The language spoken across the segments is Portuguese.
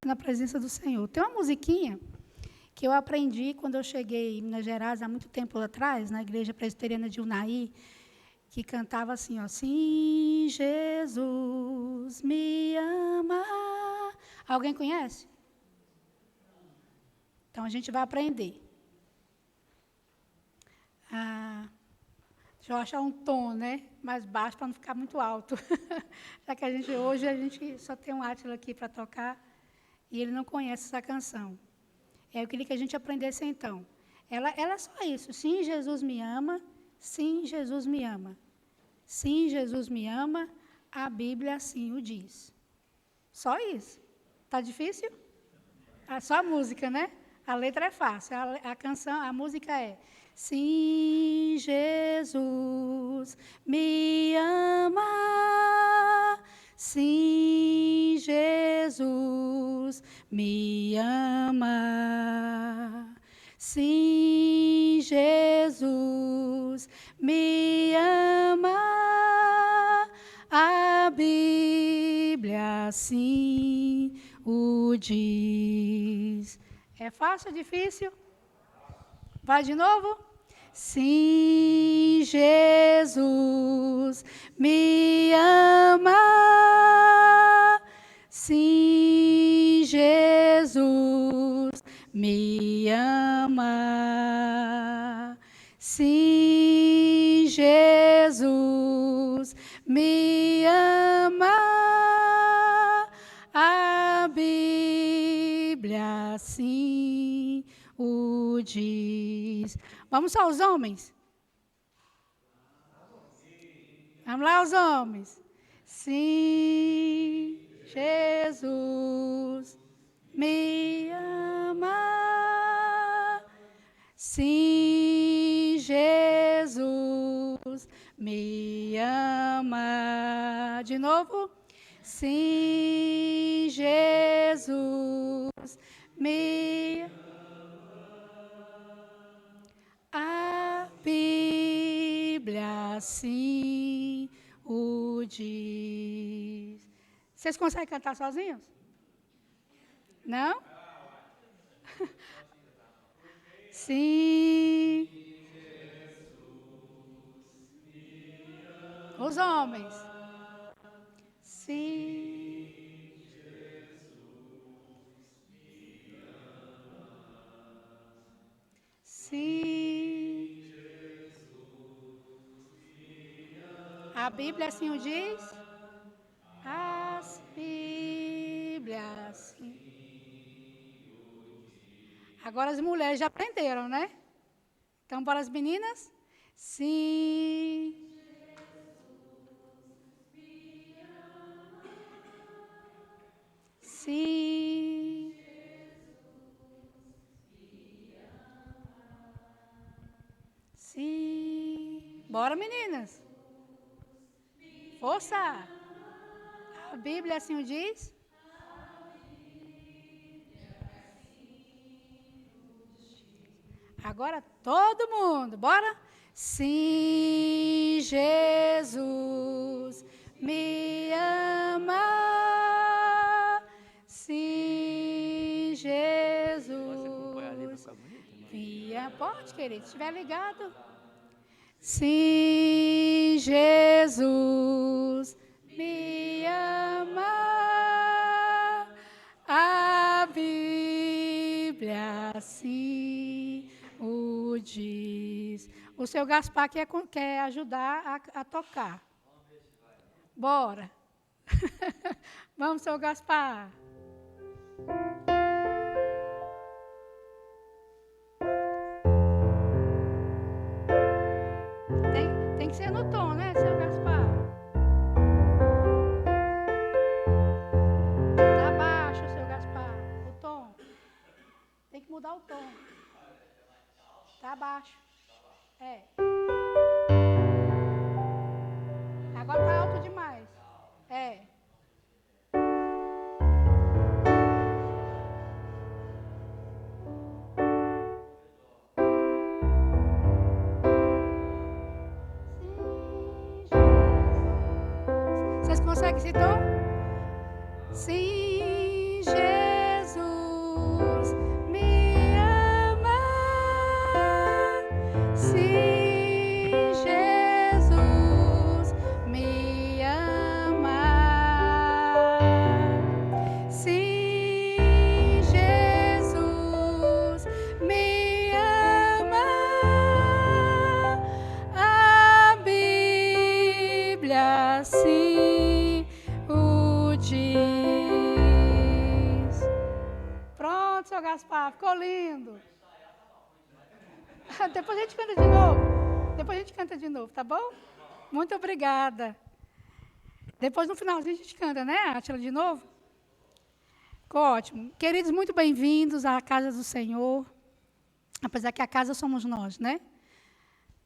na presença do Senhor. Tem uma musiquinha que eu aprendi quando eu cheguei em Minas Gerais, há muito tempo atrás, na igreja presbiteriana de Unai, que cantava assim, ó, sim, Jesus me ama. Alguém conhece? Então, a gente vai aprender. Deixa eu achar um tom, né, mais baixo, para não ficar muito alto. Já que hoje a gente só tem um Átila aqui para tocar, e ele não conhece essa canção. Eu queria que a gente aprendesse, então. Ela é só isso. Sim, Jesus me ama. Sim, Jesus me ama. Sim, Jesus me ama. A Bíblia assim o diz. Só isso. Está difícil? Só a música, né? A letra é fácil. A canção, a música é: sim, Jesus me ama. Sim, Jesus me ama. Sim, Jesus me ama. A Bíblia assim o diz. É fácil ou difícil? Vai de novo? Sim, Jesus me ama. Sim, Jesus me ama. Sim, Jesus me ama. A Bíblia assim o diz. Vamos só os homens? Vamos lá, os homens. Sim, Jesus me ama. Sim, Jesus me ama. De novo. Sim, Jesus me ama. A Bíblia assim o diz. Vocês conseguem cantar sozinhos? Não? Sim. Os homens. Sim. Sim. A Bíblia assim o diz? As Bíblias assim. Agora as mulheres já aprenderam, né? Então, para as meninas? Sim. Sim. Sim. Bora, meninas. Força. A Bíblia assim o diz? Agora todo mundo. Bora? Sim, Jesus me ama. Sim, Jesus. Via, pode, querido, se estiver ligado. Sim, Jesus me ama. A Bíblia assim o diz. O seu Gaspar quer ajudar a tocar. Bora. Vamos, seu Gaspar. Tem que ser no tom, né, seu Gaspar? Tá baixo, seu Gaspar, o tom. Tem que mudar o tom. Tá baixo. É. Agora tá alto demais. É. Vocês conseguem esse tom? Sim, Jesus. Depois a gente canta de novo. Depois a gente canta de novo, tá bom? Muito obrigada. Depois, no finalzinho, a gente canta, né, Átila, de novo? Ficou ótimo. Queridos, muito bem-vindos à casa do Senhor. Apesar que a casa somos nós, né?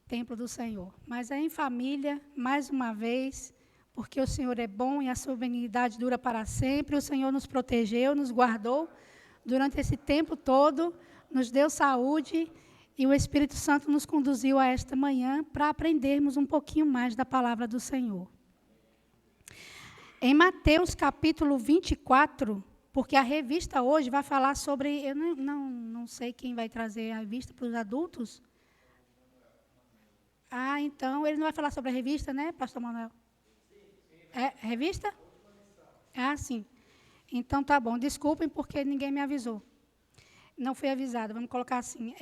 Templo do Senhor. Mas é em família, mais uma vez, porque o Senhor é bom e a sua benignidade dura para sempre. O Senhor nos protegeu, nos guardou durante esse tempo todo, nos deu saúde e o Espírito Santo nos conduziu a esta manhã para aprendermos um pouquinho mais da palavra do Senhor. Em Mateus capítulo 24, porque a revista hoje vai falar sobre, eu não sei quem vai trazer a revista para os adultos. Ah, então, ele não vai falar sobre a revista, né, pastor Manuel? É, revista? Ah, sim. Então, tá bom. Desculpem, porque ninguém me avisou. Não fui avisada, vamos colocar assim.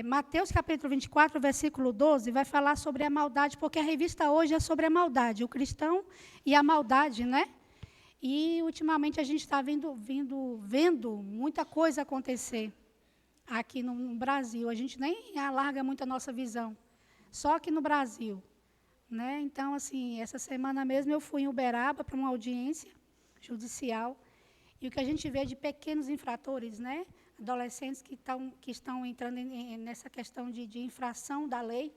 Mateus capítulo 24, versículo 12, vai falar sobre a maldade, porque a revista hoje é sobre a maldade, o cristão e a maldade, né? E, ultimamente, a gente está vendo muita coisa acontecer aqui no Brasil. A gente nem alarga muito a nossa visão. Só aqui no Brasil. Né? Então, assim, essa semana mesmo eu fui em Uberaba para uma audiência judicial. E o que a gente vê de pequenos infratores, né? Adolescentes que estão entrando nessa questão de infração da lei.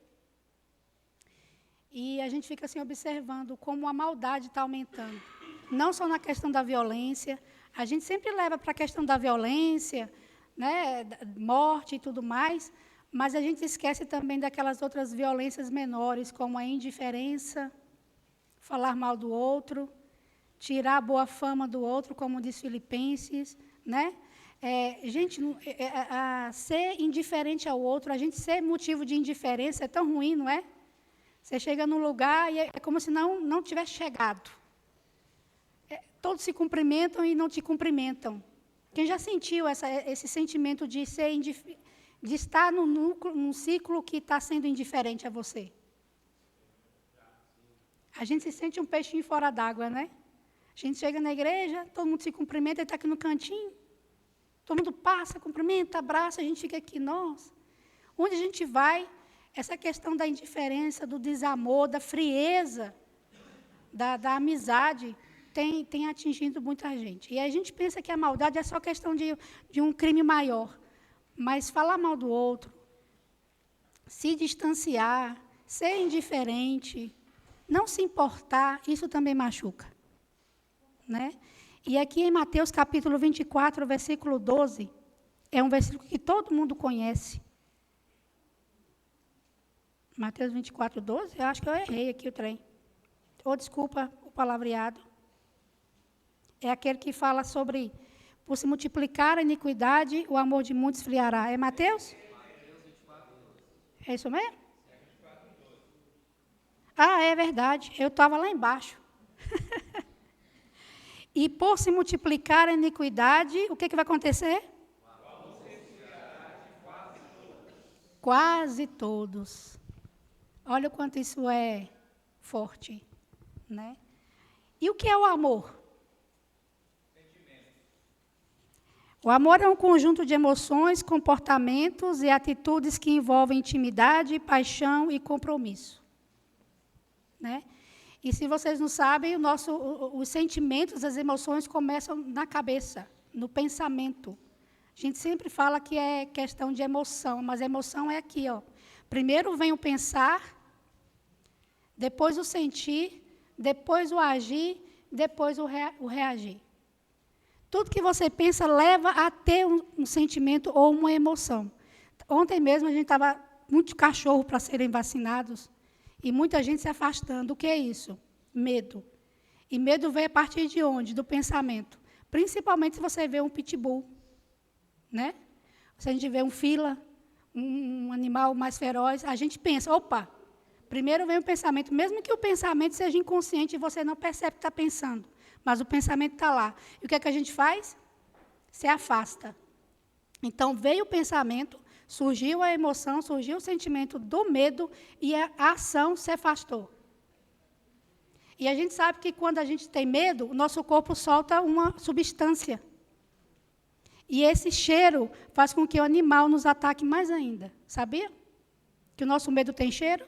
E a gente fica assim observando como a maldade está aumentando. Não só na questão da violência, a gente sempre leva para a questão da violência, né, morte e tudo mais, mas a gente esquece também daquelas outras violências menores, como a indiferença, falar mal do outro, tirar a boa fama do outro, como diz Filipenses, né? Ser indiferente ao outro, a gente ser motivo de indiferença é tão ruim, não é? Você chega num lugar e é como se não tivesse chegado. Todos se cumprimentam e não te cumprimentam. Quem já sentiu esse sentimento de estar num ciclo que está sendo indiferente a você? A gente se sente um peixinho fora d'água, né? A gente chega na igreja, todo mundo se cumprimenta, ele está aqui no cantinho. Todo mundo passa, cumprimenta, abraça, a gente fica aqui, nossa. Onde a gente vai, essa questão da indiferença, do desamor, da frieza, da amizade, tem atingido muita gente. E a gente pensa que a maldade é só questão de um crime maior. Mas falar mal do outro, se distanciar, ser indiferente, não se importar, isso também machuca. Né? E aqui em Mateus capítulo 24, versículo 12, é um versículo que todo mundo conhece. Mateus 24, 12, eu acho que eu errei aqui o trem. Desculpa o palavreado. É aquele que fala sobre, por se multiplicar a iniquidade, o amor de muitos esfriará. É Mateus? É isso mesmo? Ah, é verdade. Eu estava lá embaixo. E por se multiplicar a iniquidade, o que vai acontecer? Quase todos. Olha o quanto isso é forte. Né? E o que é o amor? O amor é um conjunto de emoções, comportamentos e atitudes que envolvem intimidade, paixão e compromisso. Né? E se vocês não sabem, os sentimentos, as emoções começam na cabeça, no pensamento. A gente sempre fala que é questão de emoção, mas a emoção é aqui, ó. Primeiro vem o pensar, depois o sentir, depois o agir, depois o reagir. Tudo que você pensa leva a ter um sentimento ou uma emoção. Ontem mesmo a gente estava muito cachorro para serem vacinados e muita gente se afastando. O que é isso? Medo. E medo vem a partir de onde? Do pensamento. Principalmente se você vê um pitbull. Né? Se a gente vê um fila, um animal mais feroz, a gente pensa, opa, primeiro vem o pensamento, mesmo que o pensamento seja inconsciente e você não percebe que está pensando. Mas o pensamento está lá. E o que é que a gente faz? Se afasta. Então, veio o pensamento, surgiu a emoção, surgiu o sentimento do medo e a ação se afastou. E a gente sabe que quando a gente tem medo, o nosso corpo solta uma substância. E esse cheiro faz com que o animal nos ataque mais ainda. Sabia? Que o nosso medo tem cheiro?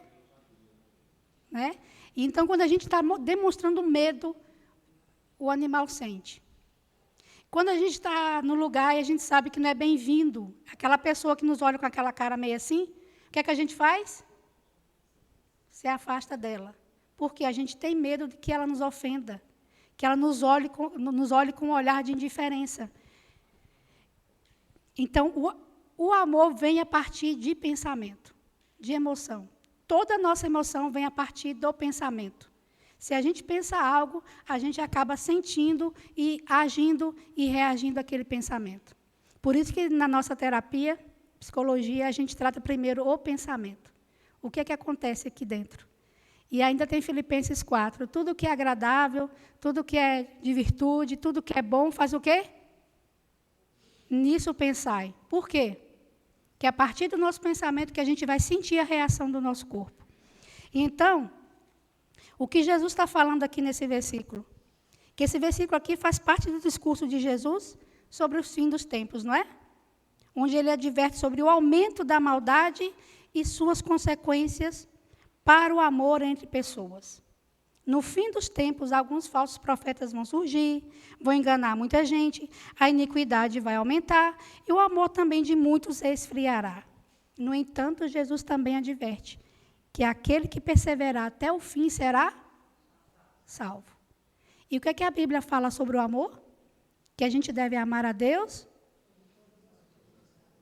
Né? E então, quando a gente está demonstrando medo, o animal sente. Quando a gente está no lugar e a gente sabe que não é bem-vindo, aquela pessoa que nos olha com aquela cara meio assim, o que é que a gente faz? Se afasta dela. Porque a gente tem medo de que ela nos ofenda, que ela nos olhe com um olhar de indiferença. Então, o amor vem a partir de pensamento, de emoção. Toda a nossa emoção vem a partir do pensamento. Se a gente pensa algo, a gente acaba sentindo e agindo e reagindo àquele pensamento. Por isso que na nossa terapia, psicologia, a gente trata primeiro o pensamento. O que é que acontece aqui dentro? E ainda tem Filipenses 4. Tudo que é agradável, tudo que é de virtude, tudo que é bom, faz o quê? Nisso pensai. Por quê? Que é a partir do nosso pensamento que a gente vai sentir a reação do nosso corpo. Então, o que Jesus está falando aqui nesse versículo? Que esse versículo aqui faz parte do discurso de Jesus sobre os fins dos tempos, não é? Onde ele adverte sobre o aumento da maldade e suas consequências para o amor entre pessoas. No fim dos tempos, alguns falsos profetas vão surgir, vão enganar muita gente, a iniquidade vai aumentar e o amor também de muitos esfriará. No entanto, Jesus também adverte que aquele que perseverar até o fim será salvo. E o que é que a Bíblia fala sobre o amor? Que a gente deve amar a Deus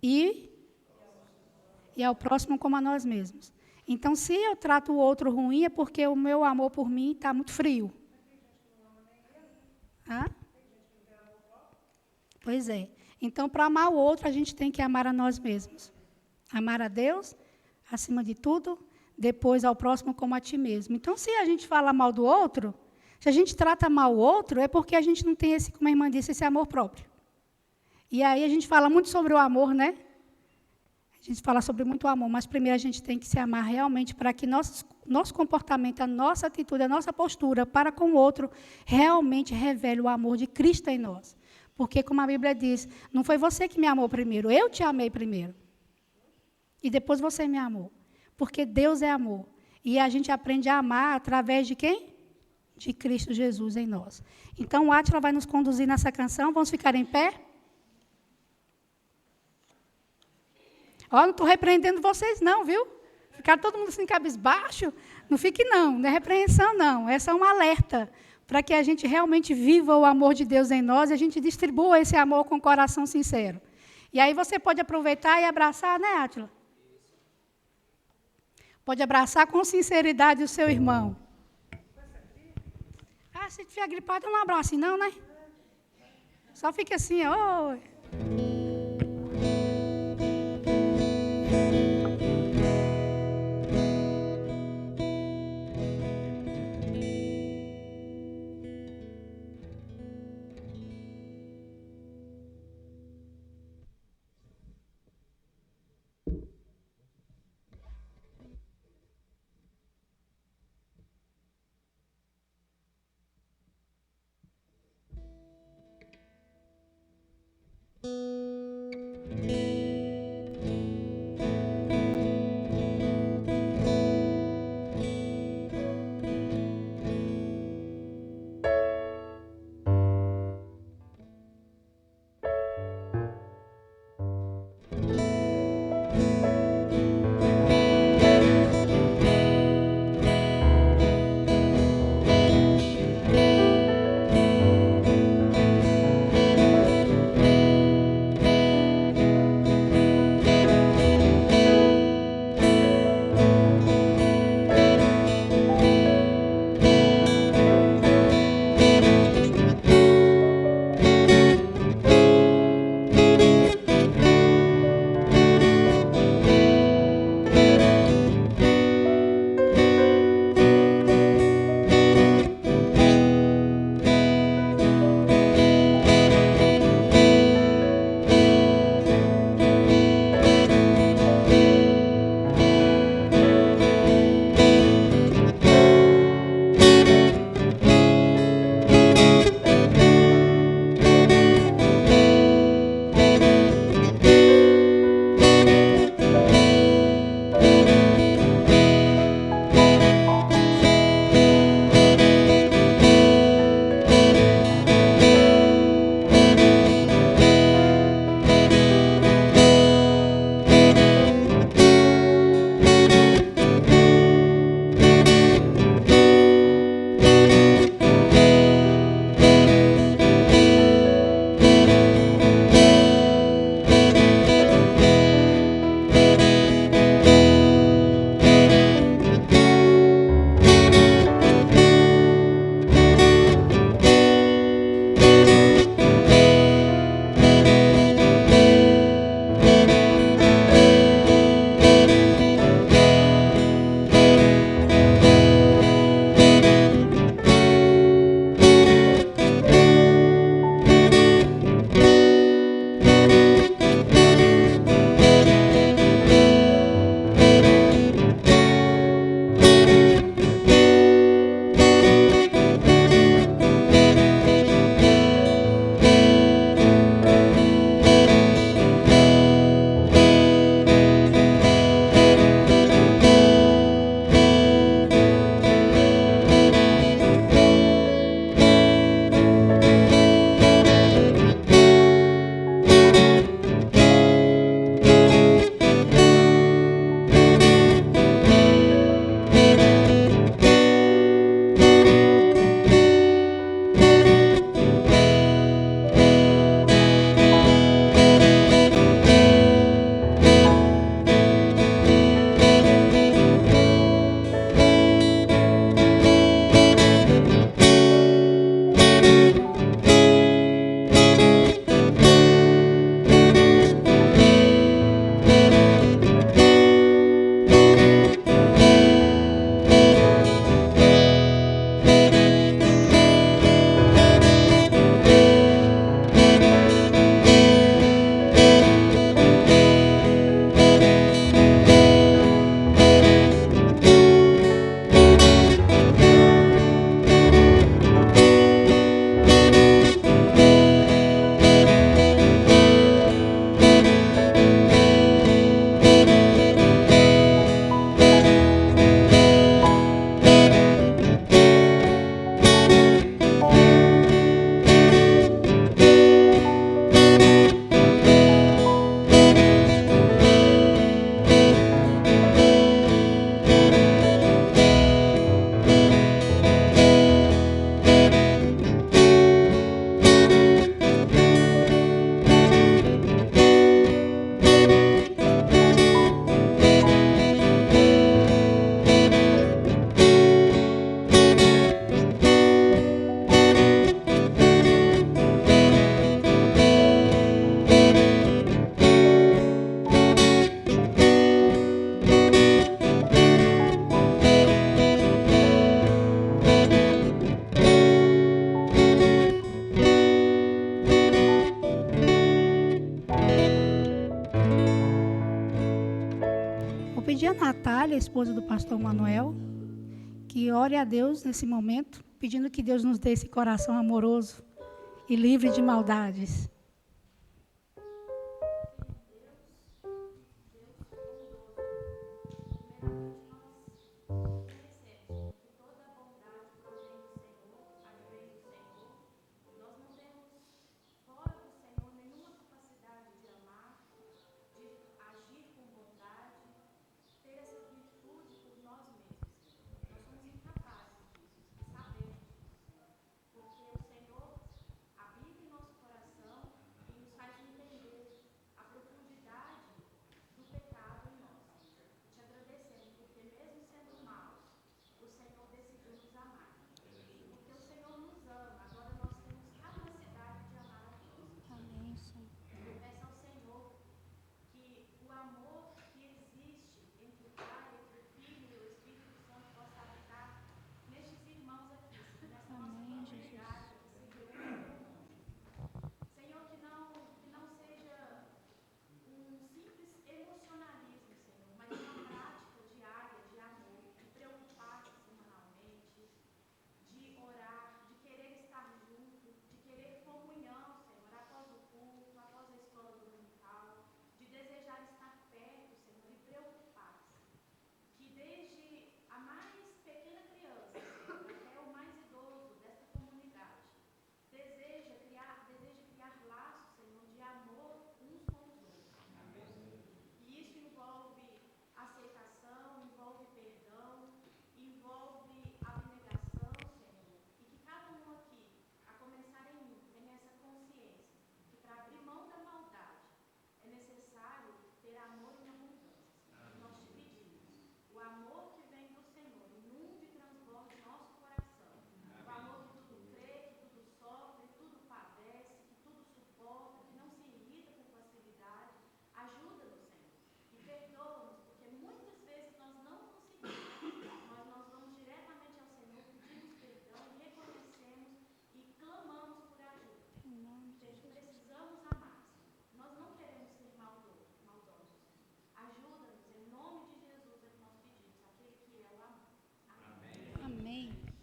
e ao próximo como a nós mesmos. Então, se eu trato o outro ruim, é porque o meu amor por mim está muito frio. Hã? Pois é. Então, para amar o outro, a gente tem que amar a nós mesmos. Amar a Deus, acima de tudo, depois ao próximo como a ti mesmo. Então, se a gente fala mal do outro, se a gente trata mal o outro, é porque a gente não tem esse, como a irmã disse, esse amor próprio. E aí a gente fala muito sobre o amor, né? A gente fala sobre muito amor, mas primeiro a gente tem que se amar realmente para que nosso comportamento, a nossa atitude, a nossa postura para com o outro realmente revele o amor de Cristo em nós. Porque, como a Bíblia diz, não foi você que me amou primeiro, eu te amei primeiro. E depois você me amou. Porque Deus é amor. E a gente aprende a amar através de quem? De Cristo Jesus em nós. Então, o Átila vai nos conduzir nessa canção. Vamos ficar em pé? Ó, não estou repreendendo vocês não, viu? Ficar todo mundo assim, cabisbaixo. Não fique não é repreensão não. Essa é um alerta para que a gente realmente viva o amor de Deus em nós e a gente distribua esse amor com o coração sincero. E aí você pode aproveitar e abraçar, né, Átila? Pode abraçar com sinceridade o seu irmão. Ah, se estiver gripado, não abrace não, né? Só fica assim, ó. pedir a Natália, esposa do pastor Manuel, que ore a Deus nesse momento, pedindo que Deus nos dê esse coração amoroso e livre de maldades.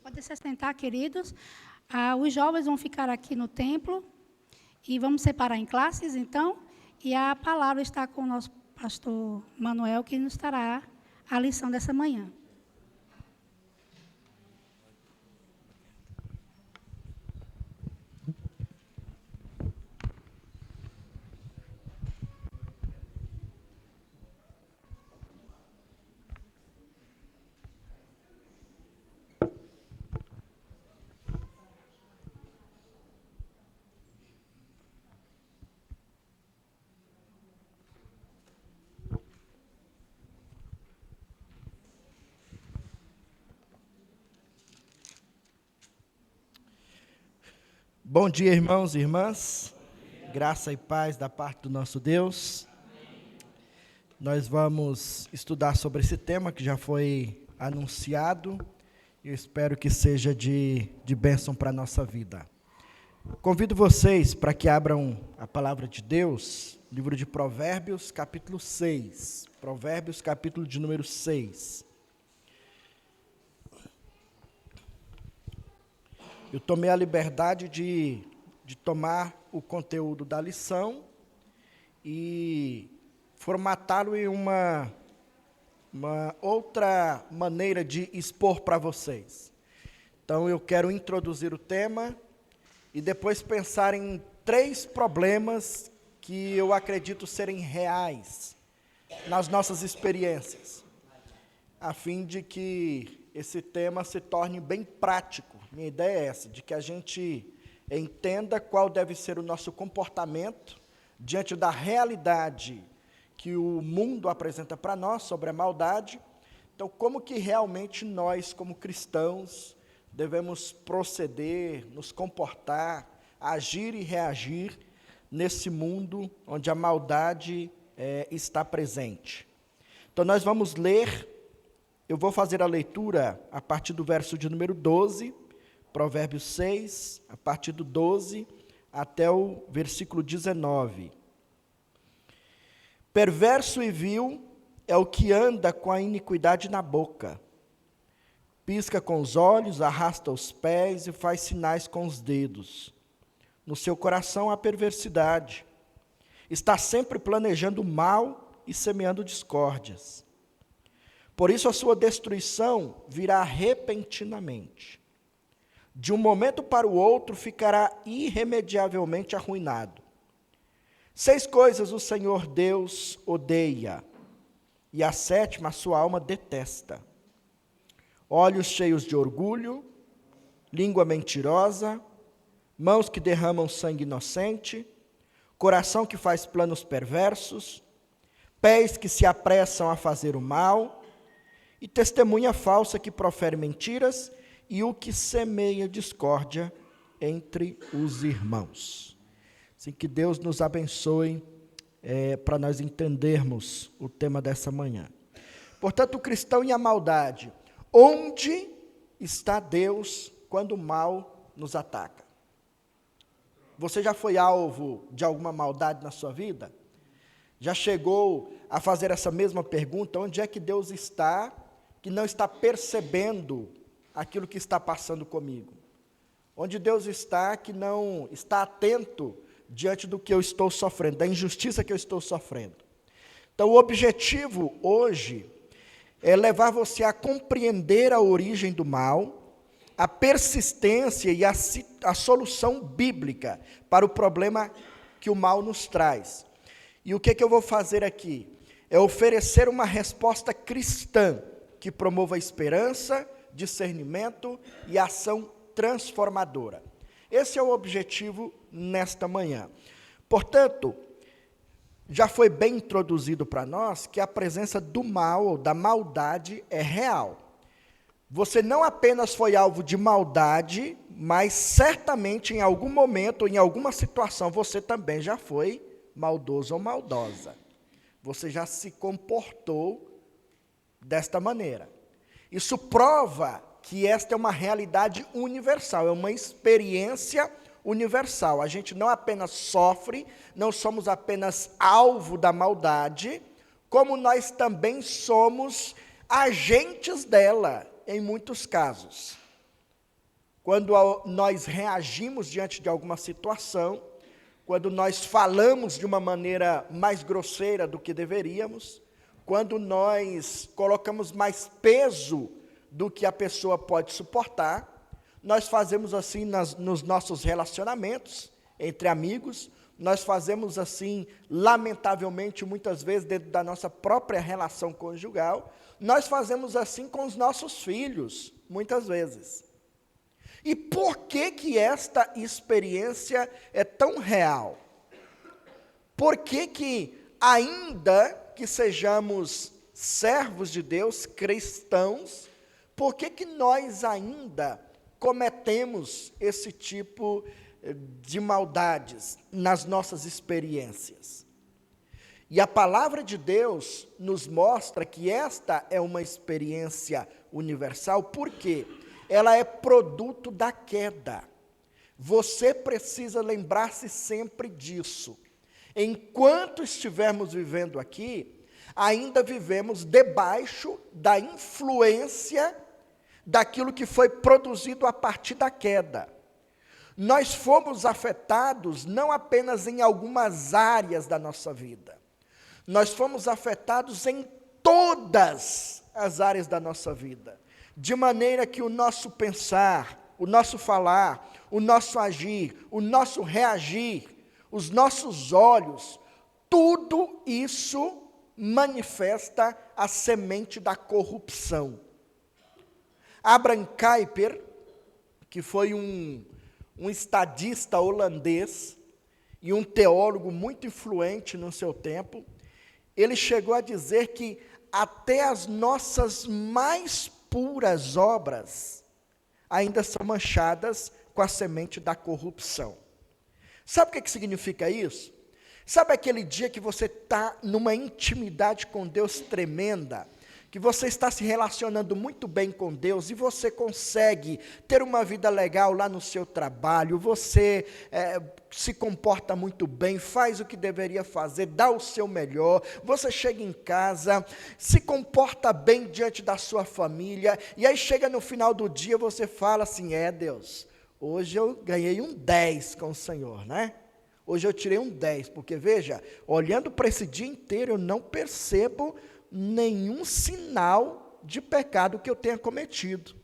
Pode se sentar, queridos. Os jovens vão ficar aqui no templo e vamos separar em classes, então. E a palavra está com o nosso pastor Manuel, que nos dará a lição dessa manhã. Bom dia, irmãos e irmãs. Graça e paz da parte do nosso Deus. Nós vamos estudar sobre esse tema que já foi anunciado e eu espero que seja de bênção para a nossa vida. Convido vocês para que abram a palavra de Deus, livro de Provérbios, capítulo 6. Provérbios, capítulo de número 6. Eu tomei a liberdade de tomar o conteúdo da lição e formatá-lo em uma outra maneira de expor para vocês. Então, eu quero introduzir o tema e depois pensar em 3 problemas que eu acredito serem reais nas nossas experiências, a fim de que esse tema se torne bem prático. Minha ideia é essa, de que a gente entenda qual deve ser o nosso comportamento diante da realidade que o mundo apresenta para nós sobre a maldade. Então, como que realmente nós, como cristãos, devemos proceder, nos comportar, agir e reagir nesse mundo onde a maldade está presente. Então, nós vamos ler, eu vou fazer a leitura a partir do verso de número 12, Provérbios 6, a partir do 12 até o versículo 19. Perverso e vil é o que anda com a iniquidade na boca. Pisca com os olhos, arrasta os pés e faz sinais com os dedos. No seu coração há perversidade. Está sempre planejando mal e semeando discórdias. Por isso a sua destruição virá repentinamente. De um momento para o outro ficará irremediavelmente arruinado. 6 coisas o Senhor Deus odeia, e a 7ª a sua alma detesta: olhos cheios de orgulho, língua mentirosa, mãos que derramam sangue inocente, coração que faz planos perversos, pés que se apressam a fazer o mal, e testemunha falsa que profere mentiras, e o que semeia discórdia entre os irmãos. Assim que Deus nos abençoe para nós entendermos o tema dessa manhã. Portanto, o cristão e a maldade. Onde está Deus quando o mal nos ataca? Você já foi alvo de alguma maldade na sua vida? Já chegou a fazer essa mesma pergunta? Onde é que Deus está, que não está percebendo aquilo que está passando comigo? Onde Deus está, que não está atento diante do que eu estou sofrendo, da injustiça que eu estou sofrendo? Então, o objetivo hoje é levar você a compreender a origem do mal, a persistência e a solução bíblica para o problema que o mal nos traz. E o que eu vou fazer aqui? É oferecer uma resposta cristã que promova esperança, discernimento e ação transformadora. Esse é o objetivo nesta manhã. Portanto, já foi bem introduzido para nós que a presença do mal ou da maldade é real. Você não apenas foi alvo de maldade, mas certamente em algum momento, em alguma situação, você também já foi maldoso ou maldosa. Você já se comportou desta maneira. Isso prova que esta é uma realidade universal, é uma experiência universal. A gente não apenas sofre, não somos apenas alvo da maldade, como nós também somos agentes dela, em muitos casos. Quando nós reagimos diante de alguma situação, quando nós falamos de uma maneira mais grosseira do que deveríamos, quando nós colocamos mais peso do que a pessoa pode suportar, nós fazemos assim nos nossos relacionamentos entre amigos, nós fazemos assim, lamentavelmente, muitas vezes, dentro da nossa própria relação conjugal, nós fazemos assim com os nossos filhos, muitas vezes. E por que esta experiência é tão real? Por que ainda que sejamos servos de Deus, cristãos, por que nós ainda cometemos esse tipo de maldades nas nossas experiências? E a palavra de Deus nos mostra que esta é uma experiência universal, porque ela é produto da queda. Você precisa lembrar-se sempre disso. Enquanto estivermos vivendo aqui, ainda vivemos debaixo da influência daquilo que foi produzido a partir da queda. Nós fomos afetados não apenas em algumas áreas da nossa vida, nós fomos afetados em todas as áreas da nossa vida, de maneira que o nosso pensar, o nosso falar, o nosso agir, o nosso reagir, os nossos olhos, tudo isso manifesta a semente da corrupção. Abraham Kuyper, que foi um estadista holandês e um teólogo muito influente no seu tempo, ele chegou a dizer que até as nossas mais puras obras ainda são manchadas com a semente da corrupção. Sabe o que significa isso? Sabe aquele dia que você está numa intimidade com Deus tremenda, que você está se relacionando muito bem com Deus e você consegue ter uma vida legal lá no seu trabalho, você se comporta muito bem, faz o que deveria fazer, dá o seu melhor, você chega em casa, se comporta bem diante da sua família, e aí chega no final do dia, você fala assim, Deus, hoje eu ganhei um 10 com o Senhor, né? Hoje eu tirei um 10, porque veja, olhando para esse dia inteiro, eu não percebo nenhum sinal de pecado que eu tenha cometido.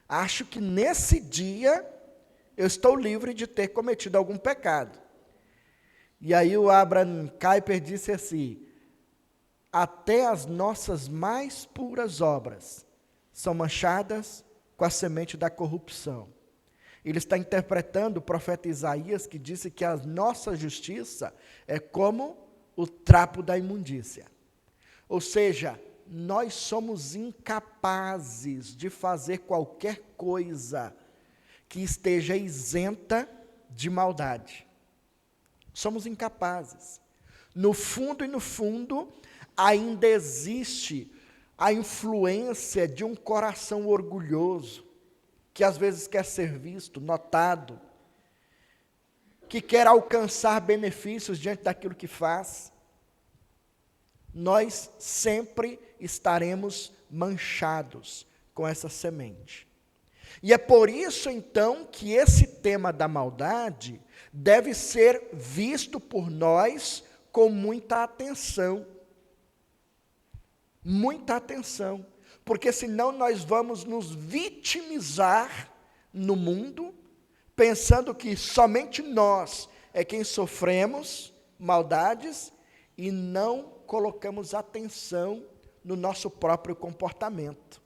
Acho que nesse dia eu estou livre de ter cometido algum pecado. E aí o Abraham Kuyper disse assim, até as nossas mais puras obras são manchadas com a semente da corrupção. Ele está interpretando o profeta Isaías, que disse que a nossa justiça é como o trapo da imundícia. Ou seja, nós somos incapazes de fazer qualquer coisa que esteja isenta de maldade. Somos incapazes. No fundo e no fundo, ainda existe a influência de um coração orgulhoso, que às vezes quer ser visto, notado, que quer alcançar benefícios diante daquilo que faz. Nós sempre estaremos manchados com essa semente. E é por isso, então, que esse tema da maldade deve ser visto por nós com muita atenção. Muita atenção. Porque senão nós vamos nos vitimizar no mundo, pensando que somente nós é quem sofremos maldades e não colocamos atenção no nosso próprio comportamento.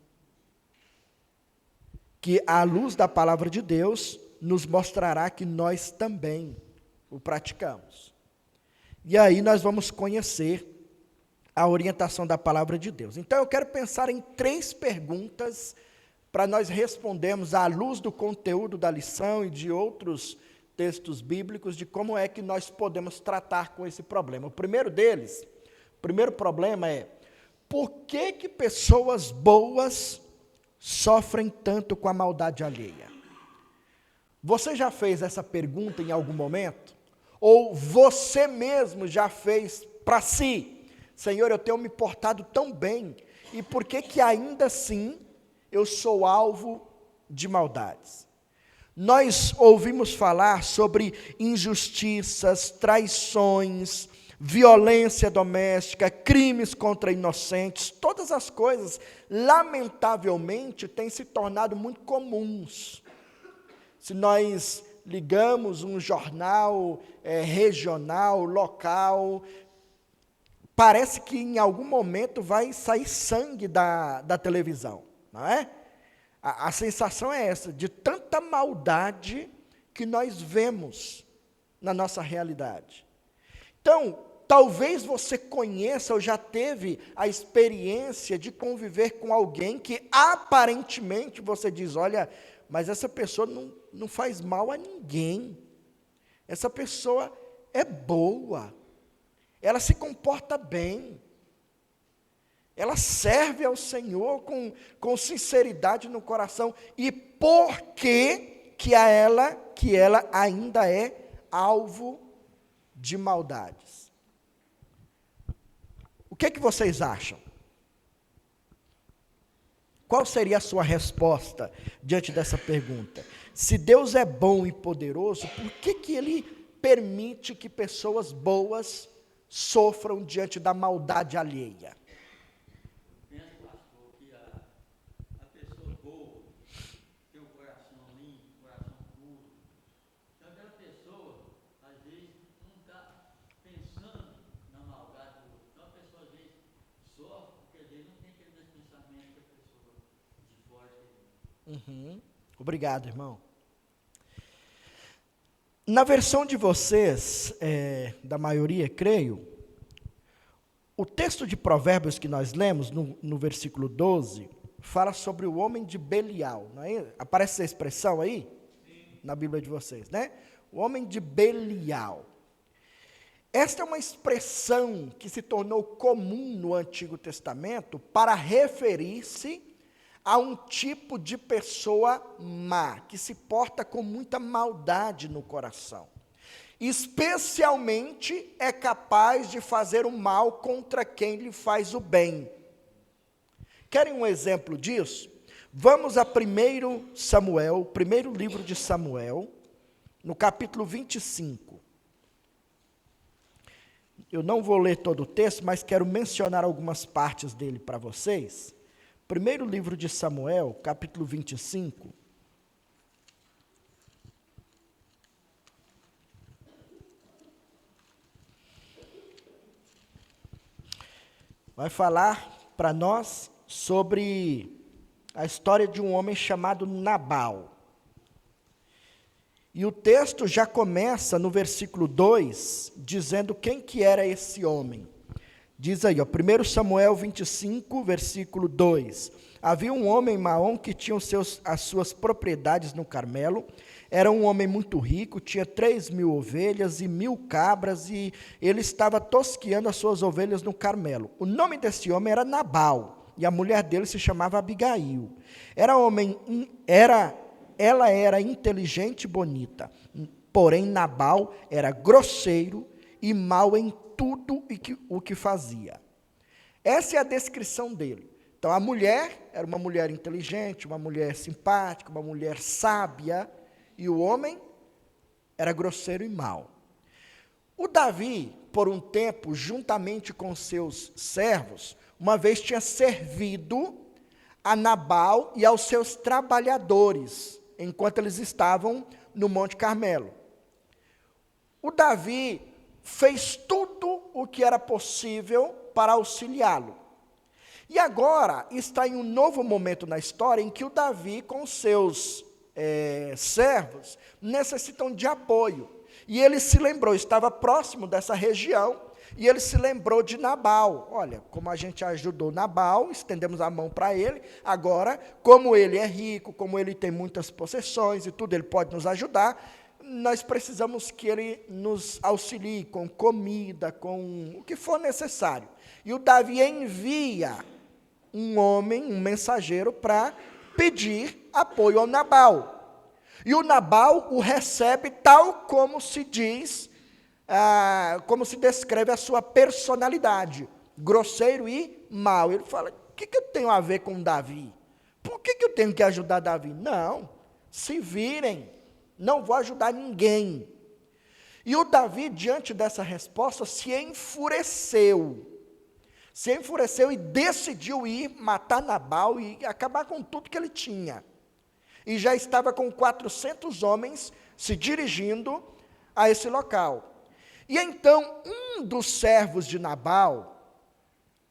Que a luz da palavra de Deus nos mostrará que nós também o praticamos. E aí nós vamos conhecer a orientação da palavra de Deus. Então eu quero pensar em 3 perguntas para nós respondermos à luz do conteúdo da lição e de outros textos bíblicos de como é que nós podemos tratar com esse problema. O primeiro problema é, por que pessoas boas sofrem tanto com a maldade alheia? Você já fez essa pergunta em algum momento? Ou você mesmo já fez para si? Senhor, eu tenho me portado tão bem, e por que ainda assim eu sou alvo de maldades? Nós ouvimos falar sobre injustiças, traições, violência doméstica, crimes contra inocentes, todas as coisas, lamentavelmente, têm se tornado muito comuns. Se nós ligamos um jornal regional, local, parece que em algum momento vai sair sangue da televisão, não é? A sensação é essa, de tanta maldade que nós vemos na nossa realidade. Então, talvez você conheça ou já teve a experiência de conviver com alguém que aparentemente você diz, olha, mas essa pessoa não faz mal a ninguém. Essa pessoa é boa. Ela se comporta bem, ela serve ao Senhor com sinceridade no coração, e por que ela ainda é alvo de maldades? O que vocês acham? Qual seria a sua resposta diante dessa pergunta? Se Deus é bom e poderoso, por que Ele permite que pessoas boas sofram diante da maldade alheia? Penso, pastor, que a pessoa boa tem um coração limpo, um coração puro. Então, aquela pessoa, às vezes, não está pensando na maldade do outro. Então, a pessoa, às vezes, sofre, porque às vezes não tem aquele pensamento que a pessoa de fora tem. Obrigado, irmão. Na versão de vocês, da maioria, creio, o texto de Provérbios que nós lemos, no versículo 12, fala sobre o homem de Belial. Não é? Aparece essa expressão aí? Sim. Na Bíblia de vocês, né? O homem de Belial. Esta é uma expressão que se tornou comum no Antigo Testamento para referir-se a um tipo de pessoa má, que se porta com muita maldade no coração. Especialmente é capaz de fazer o mal contra quem lhe faz o bem. Querem um exemplo disso? Vamos a 1 Samuel, primeiro livro de Samuel, no capítulo 25. Eu não vou ler todo o texto, mas quero mencionar algumas partes dele para vocês. Primeiro livro de Samuel, capítulo 25. Vai falar para nós sobre a história de um homem chamado Nabal. E o texto já começa no versículo 2, dizendo quem que era esse homem. Diz aí, 1 Samuel 25, versículo 2. Havia um homem, Maom, que tinha as suas propriedades no Carmelo. Era um homem muito rico, tinha 3.000 ovelhas e 1.000 cabras, e ele estava tosqueando as suas ovelhas no Carmelo. O nome desse homem era Nabal, e a mulher dele se chamava Abigail. Ela era inteligente e bonita, porém Nabal era grosseiro e mau em tudo o que fazia. Essa é a descrição dele. Então, a mulher era uma mulher inteligente, uma mulher simpática, uma mulher sábia, e o homem era grosseiro e mau. O Davi, por um tempo, juntamente com seus servos, uma vez tinha servido a Nabal e aos seus trabalhadores, enquanto eles estavam no Monte Carmelo. O Davi fez tudo o que era possível para auxiliá-lo. E agora está em um novo momento na história em que o Davi, com seus servos, necessitam de apoio. E ele se lembrou, estava próximo dessa região, e ele se lembrou de Nabal. Olha, como a gente ajudou Nabal, estendemos a mão para ele, agora, como ele é rico, como ele tem muitas possessões e tudo, ele pode nos ajudar, nós precisamos que ele nos auxilie com comida, com o que for necessário. E o Davi envia um homem, um mensageiro, para pedir apoio ao Nabal. E o Nabal o recebe tal como se diz, como se descreve a sua personalidade, grosseiro e mau. Ele fala, o que eu tenho a ver com Davi? Por que eu tenho que ajudar Davi? Não, se virem, não vou ajudar ninguém. E o Davi, diante dessa resposta, se enfureceu e decidiu ir matar Nabal e acabar com tudo que ele tinha. E já estava com 400 homens se dirigindo a esse local. E então, um dos servos de Nabal,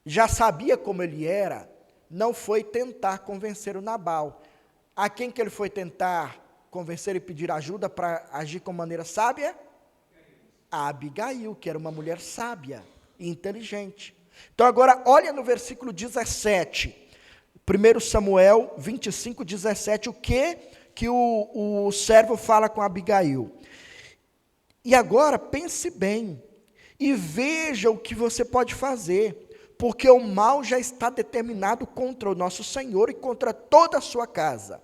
já sabia como ele era, não foi tentar convencer o Nabal. A quem que ele foi tentar convencer e pedir ajuda para agir com maneira sábia? A Abigail, que era uma mulher sábia e inteligente. Então agora, olha no versículo 17, 1 Samuel 25, 17, o que o servo fala com Abigail. E agora, pense bem, e veja o que você pode fazer, porque o mal já está determinado contra o nosso Senhor e contra toda a sua casa.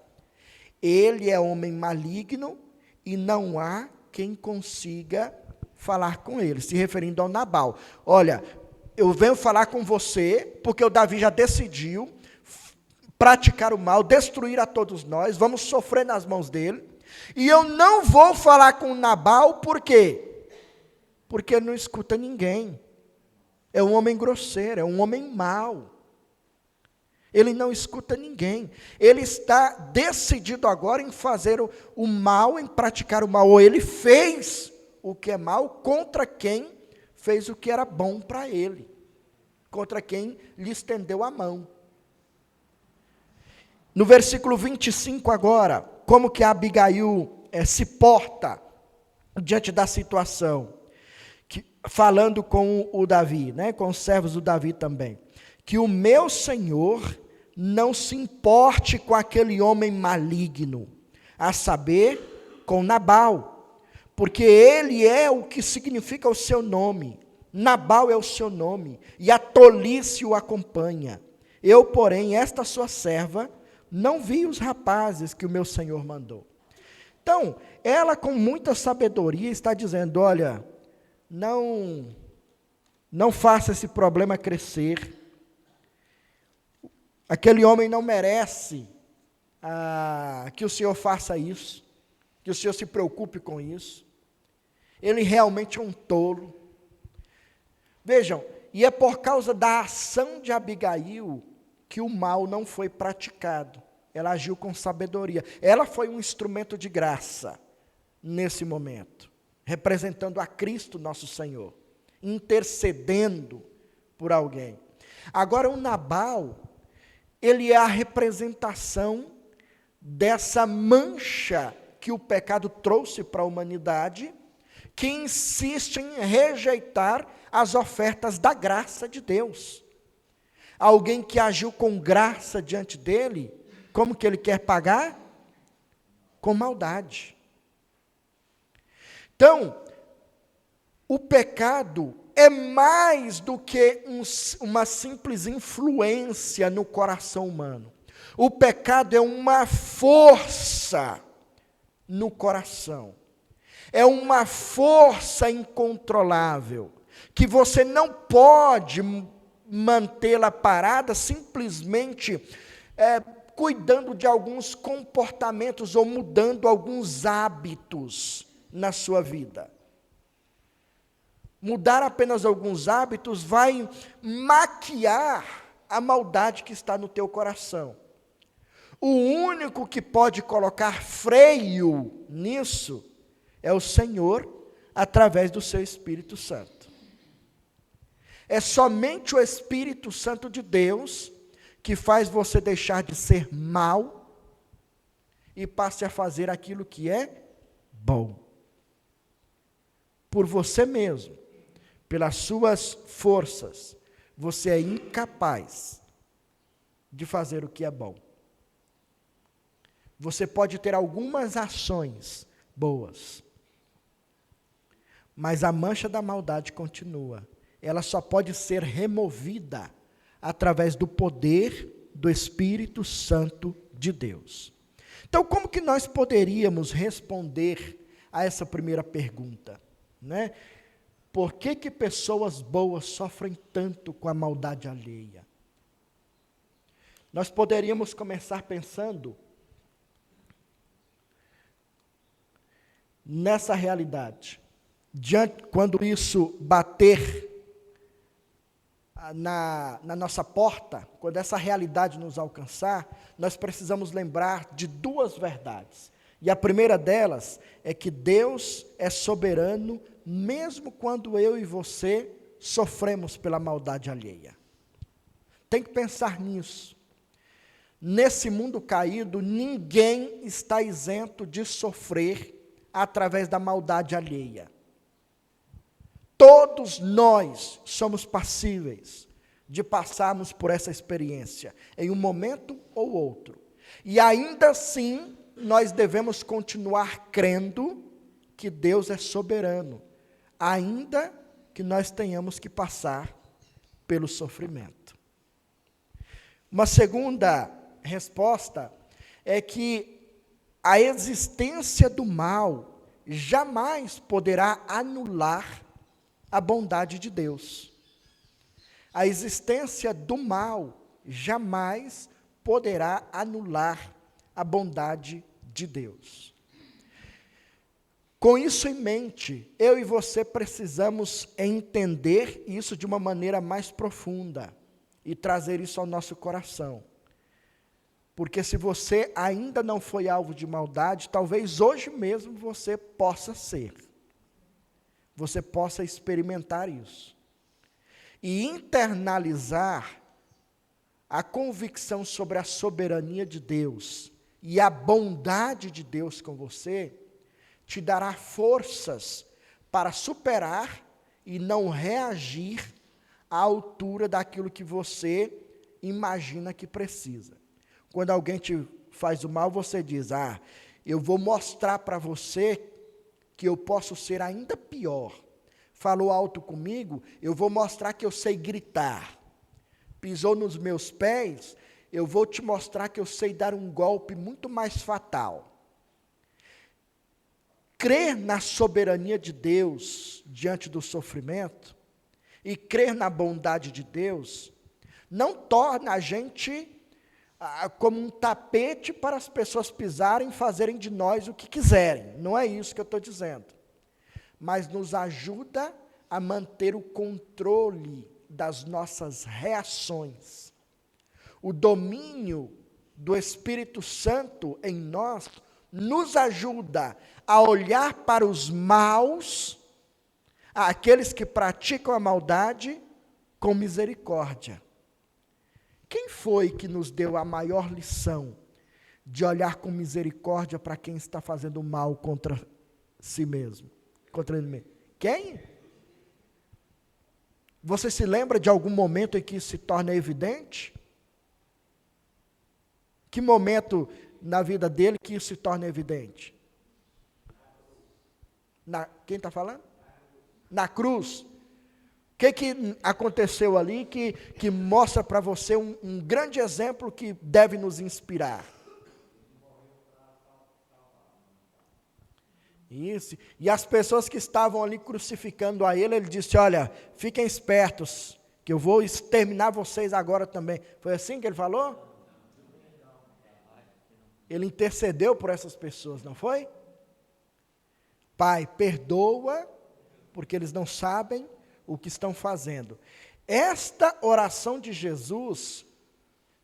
Ele é homem maligno e não há quem consiga falar com ele, se referindo ao Nabal. Olha, eu venho falar com você, porque o Davi já decidiu praticar o mal, destruir a todos nós, vamos sofrer nas mãos dele, e eu não vou falar com Nabal, por quê? Porque ele não escuta ninguém, é um homem grosseiro, é um homem mau, ele não escuta ninguém, ele está decidido agora em fazer o mal, em praticar o mal, ou ele fez o que é mal contra quem fez o que era bom para ele, contra quem lhe estendeu a mão. No versículo 25 agora, como que a Abigail se porta diante da situação, falando com o Davi, com os servos do Davi também, que o meu Senhor não se importe com aquele homem maligno, a saber, com Nabal, porque ele é o que significa o seu nome. Nabal é o seu nome, e a tolice o acompanha. Eu, porém, esta sua serva, não vi os rapazes que o meu senhor mandou. Então, ela com muita sabedoria está dizendo, olha, não faça esse problema crescer. Aquele homem não merece que o Senhor faça isso, que o Senhor se preocupe com isso. Ele realmente é um tolo. Vejam, e é por causa da ação de Abigail que o mal não foi praticado. Ela agiu com sabedoria. Ela foi um instrumento de graça nesse momento, representando a Cristo nosso Senhor, intercedendo por alguém. Agora o Nabal, ele é a representação dessa mancha que o pecado trouxe para a humanidade, que insiste em rejeitar as ofertas da graça de Deus. Alguém que agiu com graça diante dele, como que ele quer pagar? Com maldade. Então, o pecado é mais do que uma simples influência no coração humano. O pecado é uma força no coração. É uma força incontrolável, que você não pode mantê-la parada simplesmente cuidando de alguns comportamentos ou mudando alguns hábitos na sua vida. Mudar apenas alguns hábitos vai maquiar a maldade que está no teu coração. O único que pode colocar freio nisso é o Senhor, através do seu Espírito Santo. É somente o Espírito Santo de Deus que faz você deixar de ser mal e passe a fazer aquilo que é bom. Por você mesmo, pelas suas forças, você é incapaz de fazer o que é bom. Você pode ter algumas ações boas, mas a mancha da maldade continua. Ela só pode ser removida através do poder do Espírito Santo de Deus. Então, como que nós poderíamos responder a essa primeira pergunta, né? Por que pessoas boas sofrem tanto com a maldade alheia? Nós poderíamos começar pensando nessa realidade. Quando isso bater na nossa porta, quando essa realidade nos alcançar, nós precisamos lembrar de duas verdades. E a primeira delas é que Deus é soberano, mesmo quando eu e você sofremos pela maldade alheia. Tem que pensar nisso. Nesse mundo caído, ninguém está isento de sofrer através da maldade alheia. Todos nós somos passíveis de passarmos por essa experiência, em um momento ou outro. E ainda assim, nós devemos continuar crendo que Deus é soberano, ainda que nós tenhamos que passar pelo sofrimento. Uma segunda resposta é que a existência do mal jamais poderá anular a bondade de Deus. A existência do mal jamais poderá anular a bondade de Deus. Com isso em mente, eu e você precisamos entender isso de uma maneira mais profunda e trazer isso ao nosso coração. Porque se você ainda não foi alvo de maldade, talvez hoje mesmo você possa ser. Você possa experimentar isso. E internalizar a convicção sobre a soberania de Deus e a bondade de Deus com você, te dará forças para superar e não reagir à altura daquilo que você imagina que precisa. Quando alguém te faz o mal, você diz, eu vou mostrar para você que eu posso ser ainda pior. Falou alto comigo, eu vou mostrar que eu sei gritar. Pisou nos meus pés, eu vou te mostrar que eu sei dar um golpe muito mais fatal. Crer na soberania de Deus diante do sofrimento e crer na bondade de Deus não torna a gente como um tapete para as pessoas pisarem e fazerem de nós o que quiserem. Não é isso que eu estou dizendo. Mas nos ajuda a manter o controle das nossas reações. O domínio do Espírito Santo em nós nos ajuda a olhar para os maus, aqueles que praticam a maldade, com misericórdia. Quem foi que nos deu a maior lição de olhar com misericórdia para quem está fazendo mal contra si mesmo? Contra ele mesmo? Quem? Você se lembra de algum momento em que isso se torna evidente? Que momento na vida dele que isso se torna evidente? Quem está falando? Na cruz. O que aconteceu ali que mostra para você um grande exemplo que deve nos inspirar? Isso. E as pessoas que estavam ali crucificando a ele, ele disse, olha, fiquem espertos, que eu vou exterminar vocês agora também. Foi assim que ele falou? Ele intercedeu por essas pessoas, não foi? Pai, perdoa, porque eles não sabem o que estão fazendo. Esta oração de Jesus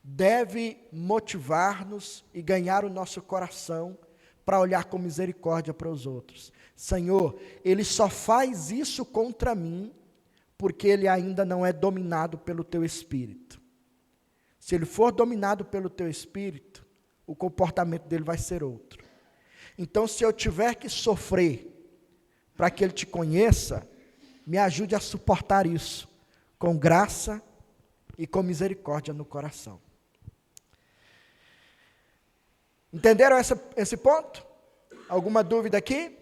deve motivar-nos e ganhar o nosso coração para olhar com misericórdia para os outros. Senhor, ele só faz isso contra mim porque ele ainda não é dominado pelo teu Espírito. Se ele for dominado pelo teu Espírito, o comportamento dele vai ser outro. Então, se eu tiver que sofrer para que ele te conheça, me ajude a suportar isso, com graça e com misericórdia no coração. Entenderam esse ponto? Alguma dúvida aqui?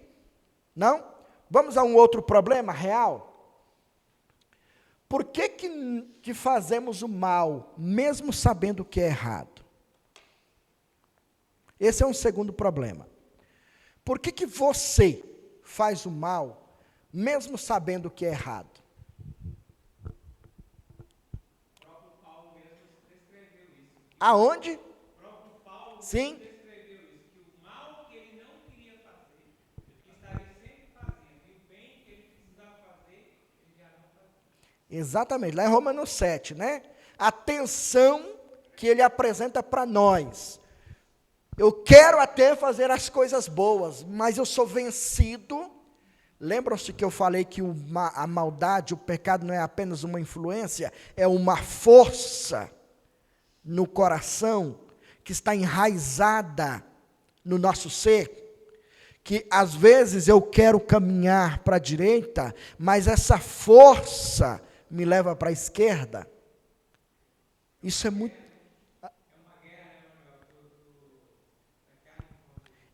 Não? Vamos a um outro problema real. Por que fazemos o mal, mesmo sabendo que é errado? Esse é um segundo problema. Por que você faz o mal, mesmo sabendo que é errado? O próprio Paulo mesmo descreveu isso. Aonde? O próprio Paulo Sim. descreveu isso, que o mal que ele não queria fazer, ele estaria sempre fazendo, e o bem que ele precisava fazer, ele já não fazia. Exatamente, lá em Romanos 7, né? A tensão que ele apresenta para nós. Eu quero até fazer as coisas boas, mas eu sou vencido. Lembram-se que eu falei que a maldade, o pecado não é apenas uma influência, é uma força no coração que está enraizada no nosso ser, que às vezes eu quero caminhar para a direita, mas essa força me leva para a esquerda. Isso é muito...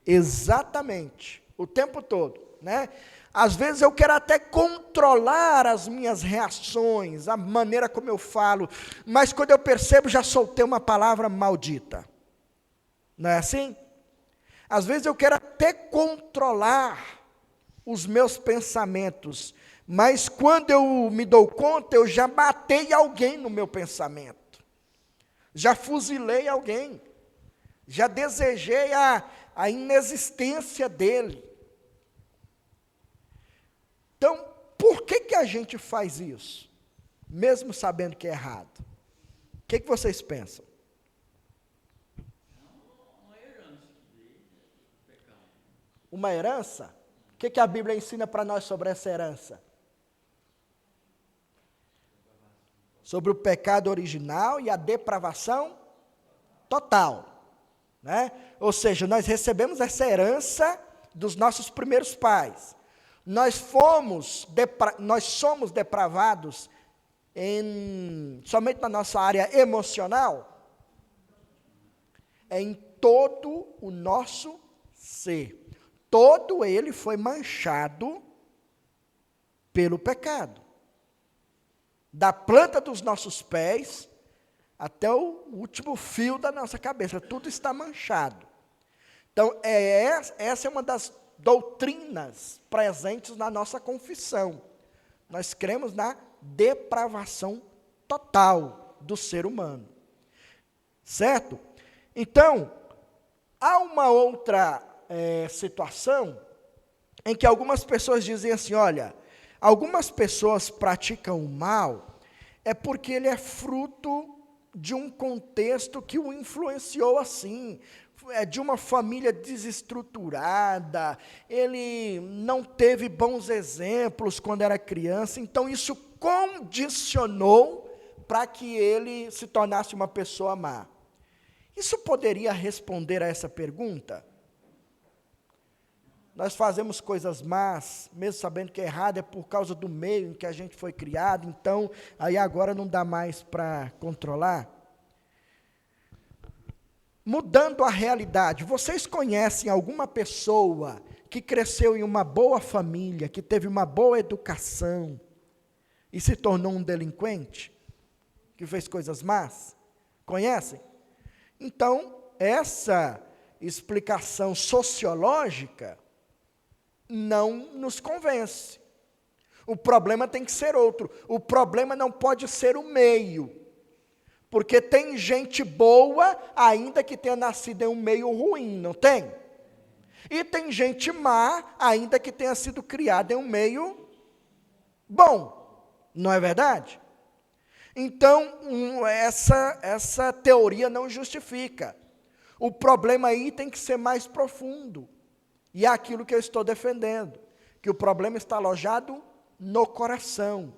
Exatamente, o tempo todo, né? Às vezes eu quero até controlar as minhas reações, a maneira como eu falo, mas quando eu percebo, já soltei uma palavra maldita. Não é assim? Às vezes eu quero até controlar os meus pensamentos, mas quando eu me dou conta, eu já matei alguém no meu pensamento, já fuzilei alguém, já desejei a inexistência dele. Então, por que a gente faz isso? Mesmo sabendo que é errado. O que vocês pensam? Uma herança que veio do pecado. Uma herança? O que a Bíblia ensina para nós sobre essa herança? Sobre o pecado original e a depravação total. Né? Ou seja, nós recebemos essa herança dos nossos primeiros pais. Nós somos depravados somente na nossa área emocional, é em todo o nosso ser. todo ele foi manchado pelo pecado. Da planta dos nossos pés até o último fio da nossa cabeça, tudo está manchado. Então, essa é uma das doutrinas presentes na nossa confissão. Nós cremos na depravação total do ser humano. Certo? Então, há uma outra situação em que algumas pessoas dizem assim, olha, algumas pessoas praticam o mal é porque ele é fruto de um contexto que o influenciou assim, de uma família desestruturada, ele não teve bons exemplos quando era criança, então isso condicionou para que ele se tornasse uma pessoa má. Isso poderia responder a essa pergunta? Nós fazemos coisas más, mesmo sabendo que é errado, é por causa do meio em que a gente foi criado, então, aí agora não dá mais para controlar? Mudando a realidade, vocês conhecem alguma pessoa que cresceu em uma boa família, que teve uma boa educação, e se tornou um delinquente? Que fez coisas más? Conhecem? Então, essa explicação sociológica não nos convence. O problema tem que ser outro. O problema não pode ser o meio. Porque tem gente boa, ainda que tenha nascido em um meio ruim, não tem? E tem gente má, ainda que tenha sido criada em um meio bom. Não é verdade? Então, essa teoria não justifica. O problema aí tem que ser mais profundo. E é aquilo que eu estou defendendo, que o problema está alojado no coração.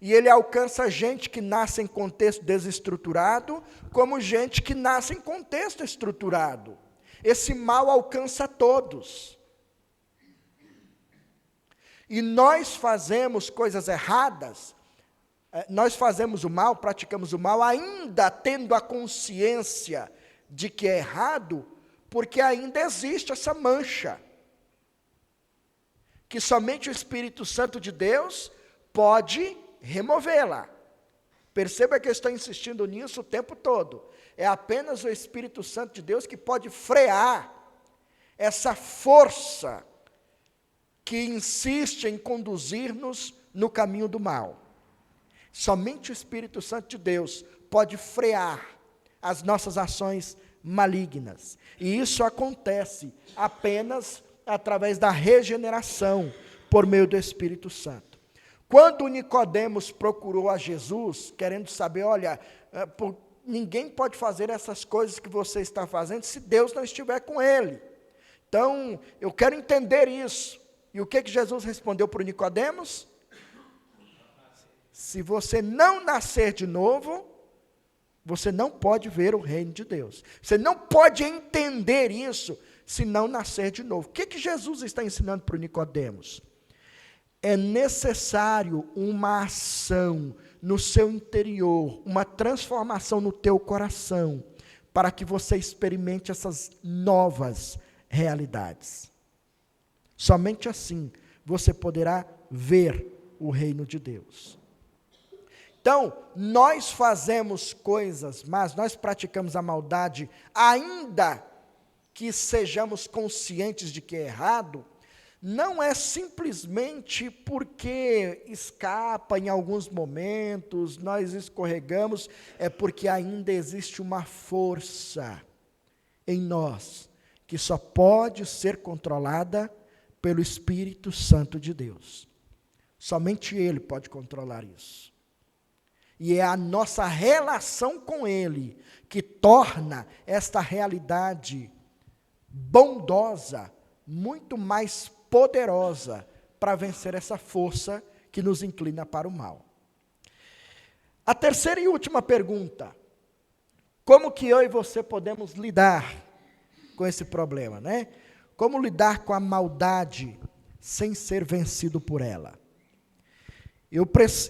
E ele alcança gente que nasce em contexto desestruturado, como gente que nasce em contexto estruturado. Esse mal alcança todos. E nós fazemos coisas erradas, nós fazemos o mal, praticamos o mal, ainda tendo a consciência de que é errado, porque ainda existe essa mancha, que somente o Espírito Santo de Deus pode removê-la. Perceba que eu estou insistindo nisso o tempo todo. É apenas o Espírito Santo de Deus que pode frear essa força que insiste em conduzir-nos no caminho do mal. Somente o Espírito Santo de Deus pode frear as nossas ações malignas. E isso acontece apenas através da regeneração por meio do Espírito Santo. Quando Nicodemos procurou a Jesus, querendo saber, olha, ninguém pode fazer essas coisas que você está fazendo se Deus não estiver com ele. Então, eu quero entender isso. E o que Jesus respondeu para o Nicodemos? Se você não nascer de novo, você não pode ver o reino de Deus. Você não pode entender isso se não nascer de novo. O que Jesus está ensinando para o Nicodemos? É necessário uma ação no seu interior, uma transformação no teu coração, para que você experimente essas novas realidades. Somente assim você poderá ver o reino de Deus. Então, nós fazemos coisas, mas nós praticamos a maldade, ainda que sejamos conscientes de que é errado, não é simplesmente porque escapa em alguns momentos, nós escorregamos, é porque ainda existe uma força em nós, que só pode ser controlada pelo Espírito Santo de Deus. Somente Ele pode controlar isso. E é a nossa relação com Ele que torna esta realidade bondosa, muito mais poderosa para vencer essa força que nos inclina para o mal. A terceira e última pergunta: como que eu e você podemos lidar com esse problema, né? Como lidar com a maldade sem ser vencido por ela?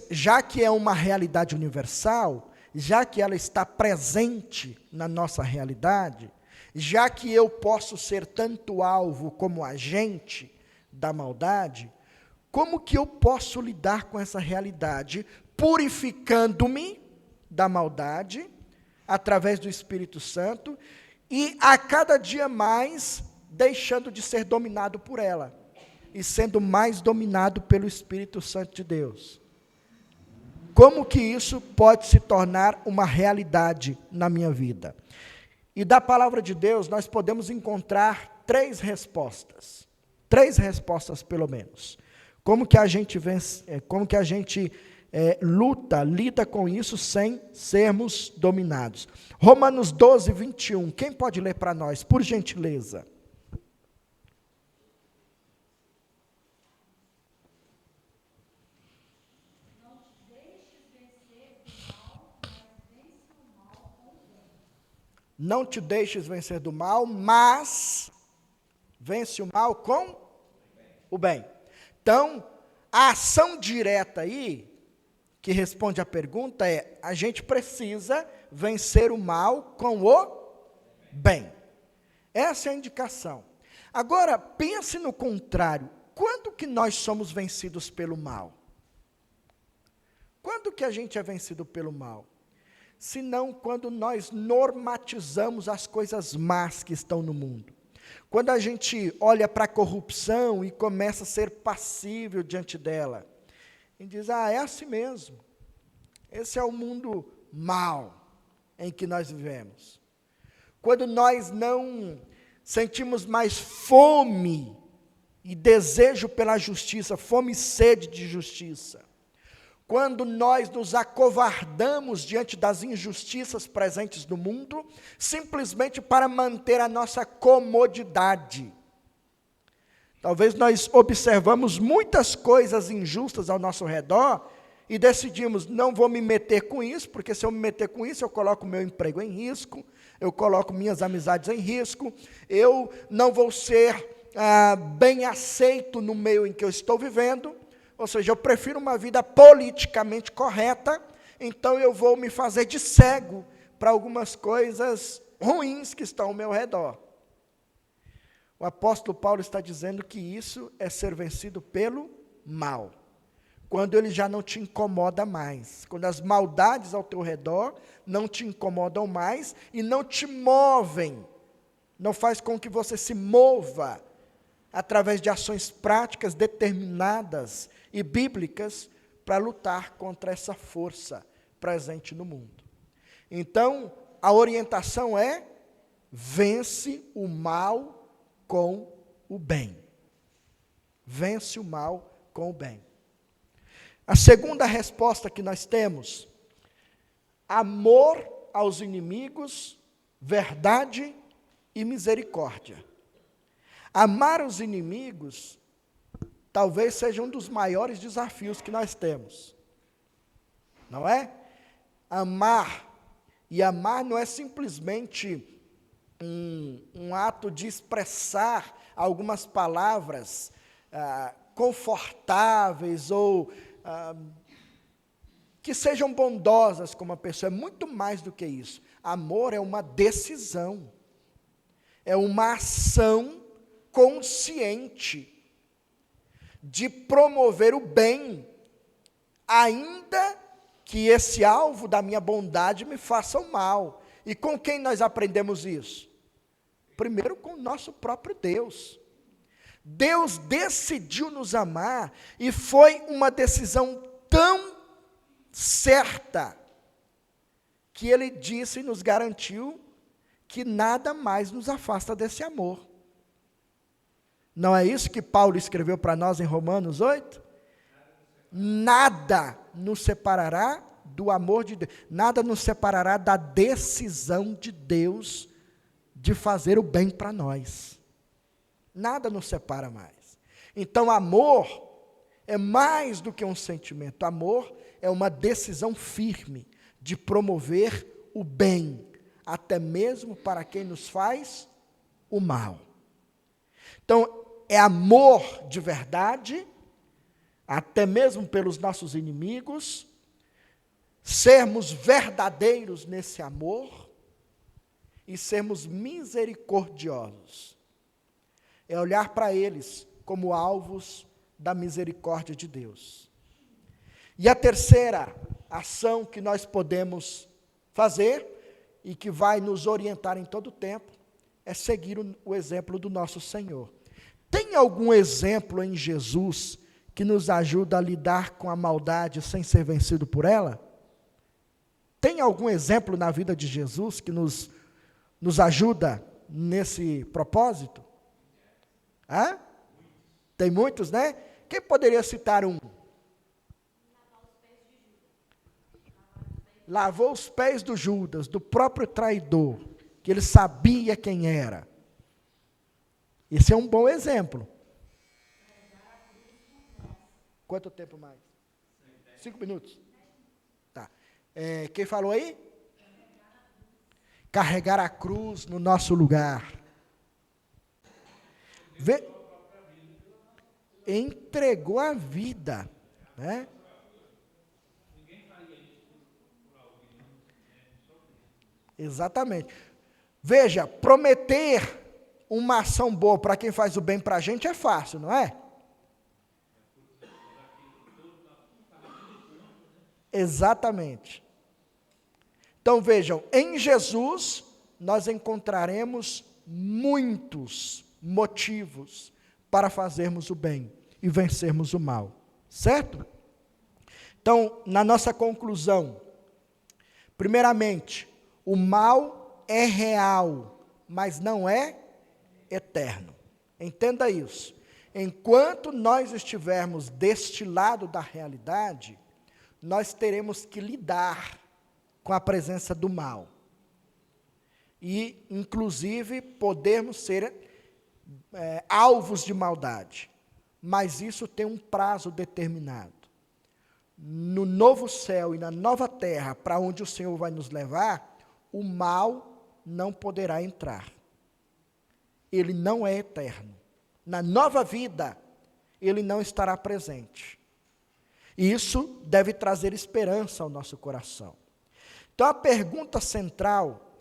Já que é uma realidade universal, já que ela está presente na nossa realidade, Já que eu posso ser tanto alvo como agente da maldade, como que eu posso lidar com essa realidade, purificando-me da maldade, através do Espírito Santo, e a cada dia mais deixando de ser dominado por ela, e sendo mais dominado pelo Espírito Santo de Deus? Como que isso pode se tornar uma realidade na minha vida? E da palavra de Deus nós podemos encontrar 3 respostas. 3 respostas pelo menos. Como que a gente lida com isso sem sermos dominados? Romanos 12, 21. Quem pode ler para nós, por gentileza? Não te deixes vencer do mal, mas vence o mal com o bem. Então, a ação direta aí, que responde à pergunta é, a gente precisa vencer o mal com o bem. Essa é a indicação. Agora, pense no contrário. Quando que nós somos vencidos pelo mal? Quando que a gente é vencido pelo mal? Senão quando nós normatizamos as coisas más que estão no mundo. Quando a gente olha para a corrupção e começa a ser passível diante dela, e diz, é assim mesmo, esse é o mundo mau em que nós vivemos. Quando nós não sentimos mais fome e desejo pela justiça, fome e sede de justiça, quando nós nos acovardamos diante das injustiças presentes no mundo, simplesmente para manter a nossa comodidade. Talvez nós observamos muitas coisas injustas ao nosso redor e decidimos, não vou me meter com isso, porque se eu me meter com isso, eu coloco meu emprego em risco, eu coloco minhas amizades em risco, eu não vou ser bem aceito no meio em que eu estou vivendo. Ou seja, eu prefiro uma vida politicamente correta, então eu vou me fazer de cego para algumas coisas ruins que estão ao meu redor. O apóstolo Paulo está dizendo que isso é ser vencido pelo mal. Quando ele já não te incomoda mais, quando as maldades ao teu redor não te incomodam mais e não te movem, não faz com que você se mova através de ações práticas determinadas e bíblicas para lutar contra essa força presente no mundo. Então, a orientação é: vence o mal com o bem. Vence o mal com o bem. A segunda resposta que nós temos: amor aos inimigos, verdade e misericórdia. Amar os inimigos talvez seja um dos maiores desafios que nós temos. Não é? Amar. E amar não é simplesmente um ato de expressar algumas palavras confortáveis ou que sejam bondosas com uma pessoa. É muito mais do que isso. Amor é uma decisão. É uma ação consciente de promover o bem, ainda que esse alvo da minha bondade me faça o mal. E com quem nós aprendemos isso? Primeiro com o nosso próprio Deus. Deus decidiu nos amar e foi uma decisão tão certa que Ele disse e nos garantiu que nada mais nos afasta desse amor. Não é isso que Paulo escreveu para nós em Romanos 8? Nada nos separará do amor de Deus, nada nos separará da decisão de Deus de fazer o bem para nós. Nada nos separa mais. Então, amor é mais do que um sentimento. Amor é uma decisão firme de promover o bem, até mesmo para quem nos faz o mal. Então, é amor de verdade, até mesmo pelos nossos inimigos, sermos verdadeiros nesse amor e sermos misericordiosos. É olhar para eles como alvos da misericórdia de Deus. E a terceira ação que nós podemos fazer, e que vai nos orientar em todo o tempo, é seguir o exemplo do nosso Senhor. Tem algum exemplo em Jesus que nos ajuda a lidar com a maldade sem ser vencido por ela? Tem algum exemplo na vida de Jesus que nos ajuda nesse propósito? Hã? Tem muitos, né? Quem poderia citar um? Lavou os pés do Judas, do próprio traidor, que ele sabia quem era. Esse é um bom exemplo. Quanto tempo mais? 5 minutos. Tá. Quem falou aí? Carregar a cruz no nosso lugar. Entregou a vida, né? Exatamente. Veja, prometer uma ação boa para quem faz o bem para a gente é fácil, não é? Exatamente. Então vejam, em Jesus nós encontraremos muitos motivos para fazermos o bem e vencermos o mal, certo? Então, na nossa conclusão, primeiramente, o mal é real, mas não é eterno. Entenda isso. Enquanto nós estivermos deste lado da realidade, nós teremos que lidar com a presença do mal. E, inclusive, podermos ser alvos de maldade. Mas isso tem um prazo determinado. No novo céu e na nova terra, para onde o Senhor vai nos levar, o mal não poderá entrar. Ele não é eterno. Na nova vida, ele não estará presente. E isso deve trazer esperança ao nosso coração. Então, a pergunta central: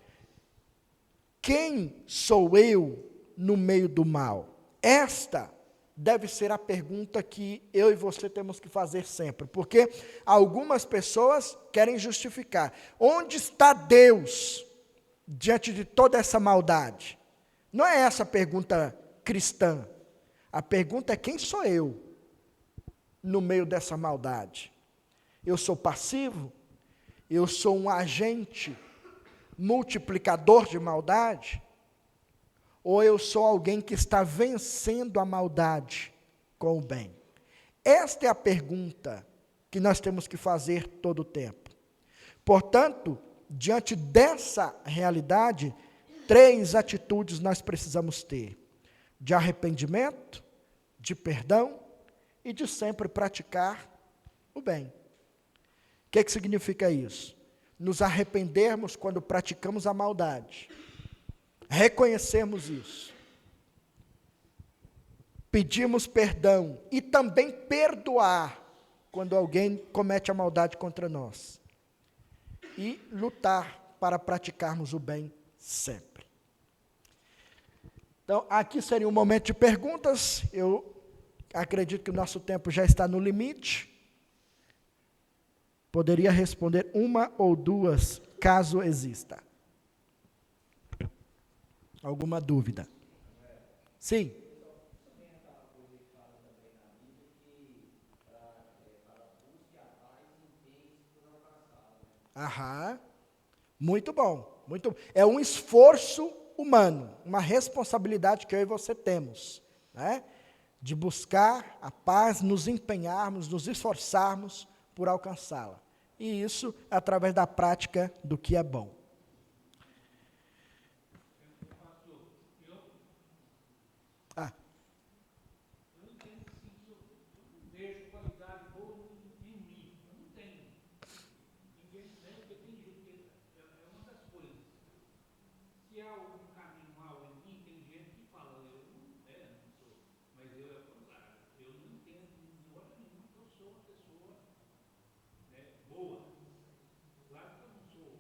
quem sou eu no meio do mal? Esta deve ser a pergunta que eu e você temos que fazer sempre, porque algumas pessoas querem justificar. Onde está Deus diante de toda essa maldade? Não é essa a pergunta cristã. A pergunta é: quem sou eu no meio dessa maldade? Eu sou passivo? Eu sou um agente multiplicador de maldade? Ou eu sou alguém que está vencendo a maldade com o bem? Esta é a pergunta que nós temos que fazer todo o tempo. Portanto, diante dessa realidade, 3 atitudes nós precisamos ter: de arrependimento, de perdão e de sempre praticar o bem. O que significa isso? Nos arrependermos quando praticamos a maldade, reconhecermos isso, pedimos perdão e também perdoar quando alguém comete a maldade contra nós, e lutar para praticarmos o bem sempre. Então, aqui seria um momento de perguntas. Eu acredito que o nosso tempo já está no limite. Poderia responder 1 ou 2, caso exista. Alguma dúvida? Sim. Aham. Muito bom. É um esforço humano, uma responsabilidade que eu e você temos, né? De buscar a paz, nos empenharmos, nos esforçarmos por alcançá-la. E isso através da prática do que é bom. Eu entendo que eu não vejo qualidade boa em mim. Eu não tenho. Ninguém tem, porque tem gente que é uma das coisas. Se há algum caminho mal em mim, tem gente que fala: eu não sou. Mas eu é o contrário. Eu não entendo de hora nenhuma que eu sou uma pessoa boa. Claro que eu não sou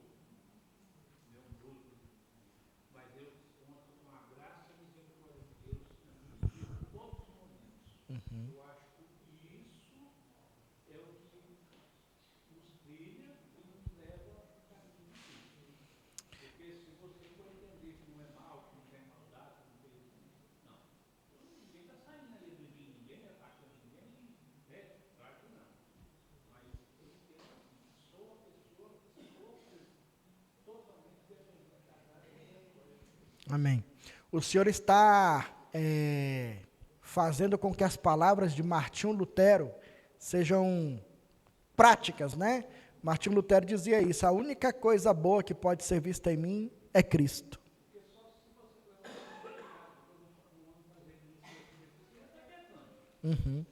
Amém. O Senhor está fazendo com que as palavras de Martinho Lutero sejam práticas, né? Martinho Lutero dizia isso: a única coisa boa que pode ser vista em mim é Cristo. Uhum.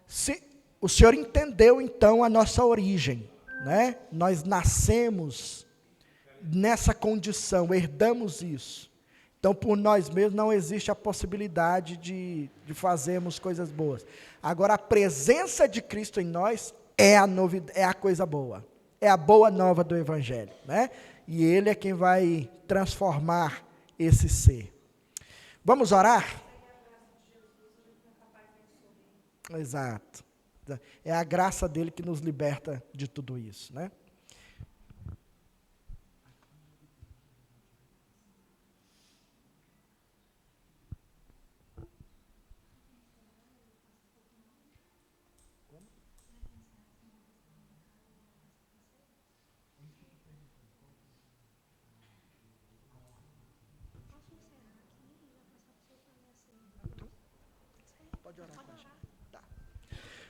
Se o Senhor entendeu então a nossa origem, né? Nós nascemos nessa condição, herdamos isso. Então, por nós mesmos não existe a possibilidade de fazermos coisas boas. Agora, a presença de Cristo em nós é a coisa boa, é a boa nova do Evangelho, né? E Ele é quem vai transformar esse ser. Vamos orar? Exato. É a graça dele que nos liberta de tudo isso, né?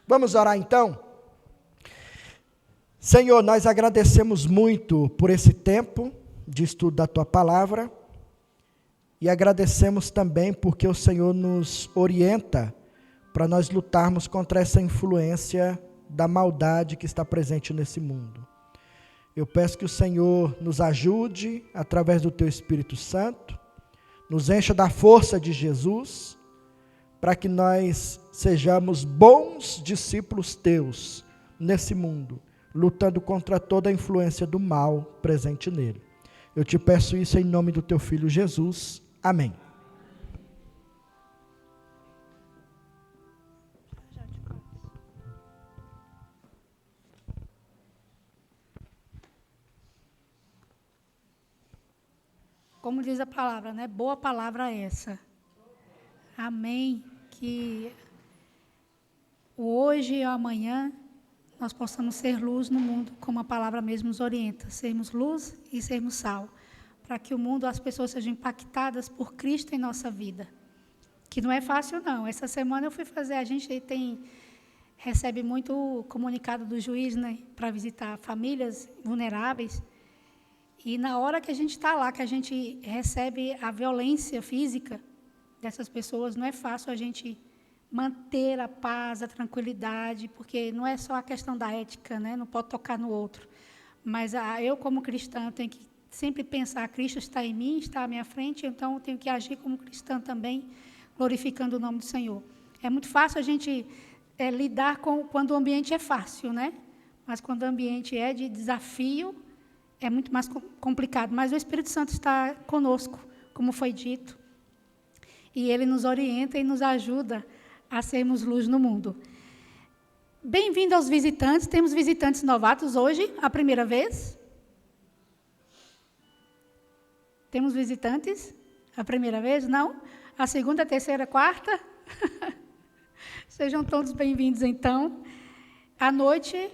Vamos orar então? Senhor, nós agradecemos muito por esse tempo de estudo da Tua Palavra e agradecemos também porque o Senhor nos orienta para nós lutarmos contra essa influência da maldade que está presente nesse mundo. Eu peço que o Senhor nos ajude através do Teu Espírito Santo, nos encha da força de Jesus, para que nós sejamos bons discípulos Teus nesse mundo, lutando contra toda a influência do mal presente nele. Eu te peço isso em nome do Teu Filho Jesus. Amém. Como diz a palavra, né? Boa palavra essa. Amém. Que hoje e amanhã nós possamos ser luz no mundo, como a palavra mesmo nos orienta, sermos luz e sermos sal, para que o mundo, as pessoas sejam impactadas por Cristo em nossa vida. Que não é fácil, não. Essa semana eu fui fazer, a gente recebe muito comunicado do juiz, né, para visitar famílias vulneráveis, e na hora que a gente está lá, que a gente recebe a violência física dessas pessoas, não é fácil a gente manter a paz, a tranquilidade, porque não é só a questão da ética, né? Não pode tocar no outro. Mas eu, como cristã, tenho que sempre pensar, Cristo está em mim, está à minha frente, então eu tenho que agir como cristã também, glorificando o nome do Senhor. É muito fácil a gente lidar quando o ambiente é fácil, né? Mas quando o ambiente é de desafio, é muito mais complicado. Mas o Espírito Santo está conosco, como foi dito, e Ele nos orienta e nos ajuda a sermos luz no mundo. Bem-vindo aos visitantes. Temos visitantes novatos hoje, a primeira vez. Temos visitantes? A primeira vez? Não? A segunda, terceira, quarta? Sejam todos bem-vindos, então. À noite...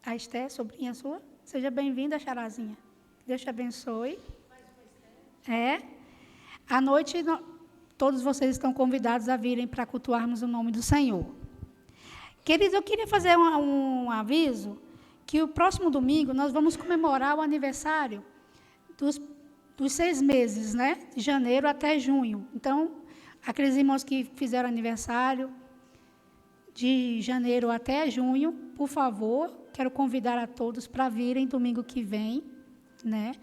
A Esté, sobrinha sua? Seja bem-vinda, Charazinha. Deus te abençoe. À noite, todos vocês estão convidados a virem para cultuarmos o nome do Senhor. Queridos, eu queria fazer um aviso, que o próximo domingo nós vamos comemorar o aniversário dos 6 meses, né? De janeiro até junho. Então, aqueles irmãos que fizeram aniversário de janeiro até junho, por favor, quero convidar a todos para virem domingo que vem, né?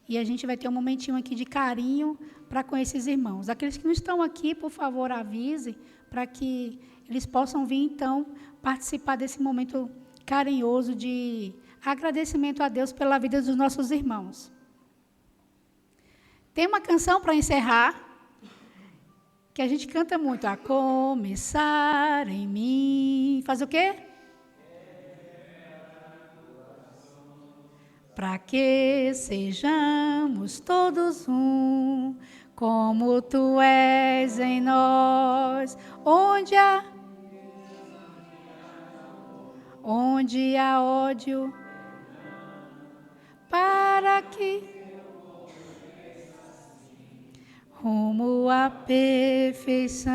E a gente vai ter um momentinho aqui de carinho para com esses irmãos. Aqueles que não estão aqui, por favor, avise, para que eles possam vir, então, participar desse momento carinhoso de agradecimento a Deus pela vida dos nossos irmãos. Tem uma canção para encerrar, que a gente canta muito. A começar em mim. Faz o quê? Para que sejamos todos um, como Tu és em nós, onde há ódio, a perfeição.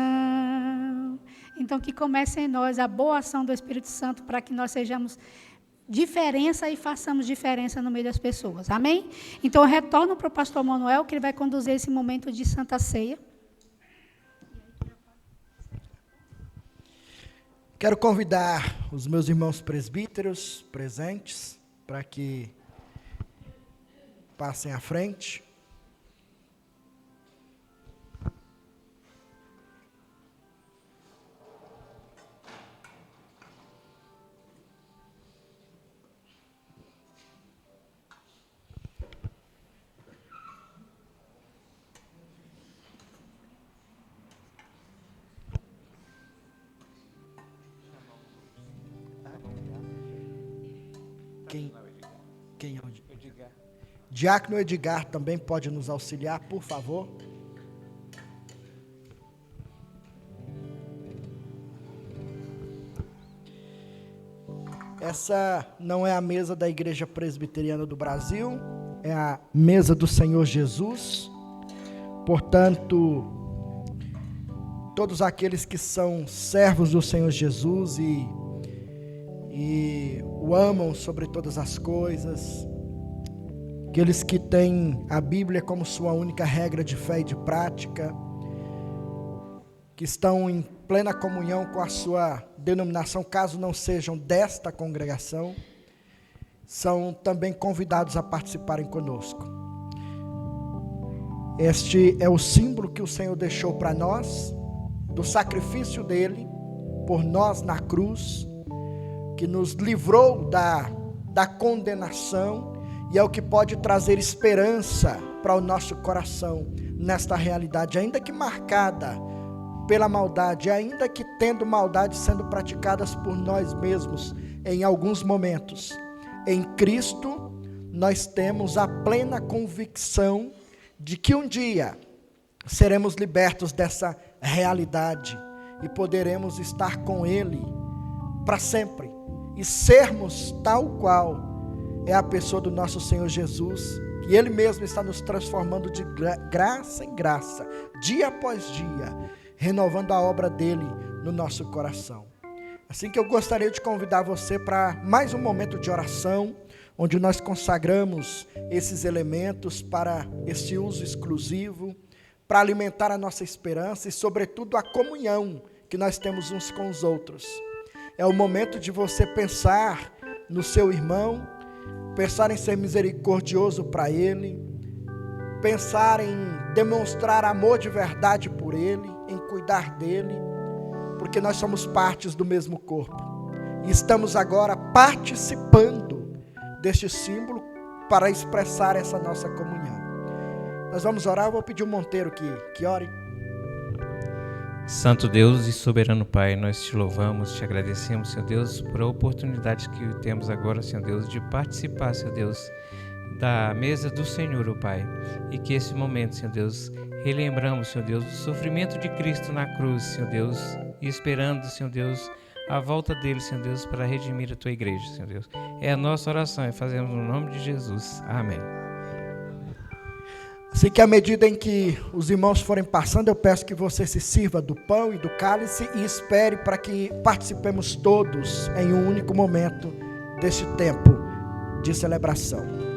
Então, que comece em nós a boa ação do Espírito Santo para que nós sejamos diferença e façamos diferença no meio das pessoas. Amém? Então, eu retorno para o pastor Manuel, que ele vai conduzir esse momento de Santa Ceia. Quero convidar os meus irmãos presbíteros presentes para que passem à frente. Quem é o Edgar? Diácono Edgar também pode nos auxiliar, por favor. Essa não é a mesa da Igreja Presbiteriana do Brasil, é a mesa do Senhor Jesus. Portanto, todos aqueles que são servos do Senhor Jesus e o amam sobre todas as coisas, aqueles que têm a Bíblia como sua única regra de fé e de prática, que estão em plena comunhão com a sua denominação, caso não sejam desta congregação, são também convidados a participarem conosco. Este é o símbolo que o Senhor deixou para nós, do sacrifício dele por nós na cruz, que nos livrou da condenação, e é o que pode trazer esperança para o nosso coração nesta realidade, ainda que marcada pela maldade, ainda que tendo maldade sendo praticadas por nós mesmos em alguns momentos. Em Cristo, nós temos a plena convicção de que um dia seremos libertos dessa realidade e poderemos estar com Ele para sempre e sermos tal qual é a pessoa do nosso Senhor Jesus, que Ele mesmo está nos transformando de graça em graça, dia após dia, renovando a obra dEle no nosso coração. Assim que eu gostaria de convidar você para mais um momento de oração, onde nós consagramos esses elementos para esse uso exclusivo, para alimentar a nossa esperança e, sobretudo, a comunhão que nós temos uns com os outros. É o momento de você pensar no seu irmão, pensar em ser misericordioso para ele, pensar em demonstrar amor de verdade por ele, em cuidar dele, porque nós somos partes do mesmo corpo. E estamos agora participando deste símbolo para expressar essa nossa comunhão. Nós vamos orar, eu vou pedir o Monteiro que ore. Santo Deus e soberano Pai, nós te louvamos, te agradecemos, Senhor Deus, por a oportunidade que temos agora, Senhor Deus, de participar, Senhor Deus, da mesa do Senhor, ó Pai. E que esse momento, Senhor Deus, relembramos, Senhor Deus, do sofrimento de Cristo na cruz, Senhor Deus, e esperando, Senhor Deus, a volta dele, Senhor Deus, para redimir a tua igreja, Senhor Deus. É a nossa oração e fazemos no nome de Jesus. Amém. Assim que à medida em que os irmãos forem passando, eu peço que você se sirva do pão e do cálice e espere para que participemos todos em um único momento deste tempo de celebração.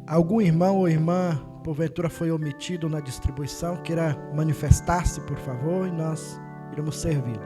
Algum irmão ou irmã, porventura, foi omitido na distribuição, queira manifestar-se, por favor, e nós iremos servir.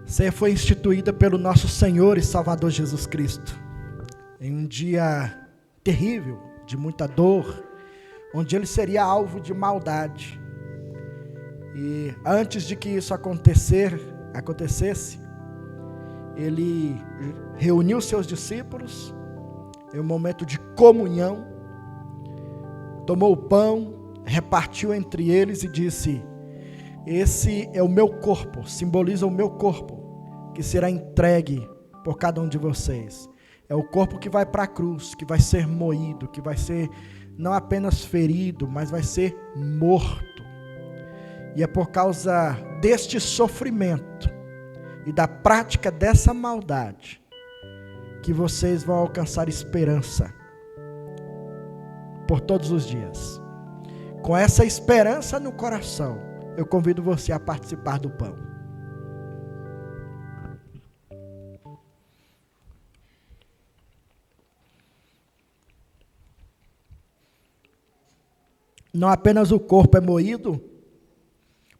Ceia foi instituída pelo nosso Senhor e Salvador Jesus Cristo, em um dia terrível, de muita dor, onde ele seria alvo de maldade. E antes de que isso acontecesse, ele reuniu seus discípulos em um momento de comunhão, tomou o pão, repartiu entre eles e disse: esse é o meu corpo, simboliza o meu corpo, que será entregue por cada um de vocês. É o corpo que vai para a cruz, que vai ser moído, que vai ser não apenas ferido, mas vai ser morto. E é por causa deste sofrimento e da prática dessa maldade que vocês vão alcançar esperança por todos os dias. Com essa esperança no coração, eu convido você a participar do pão. Não apenas o corpo é moído,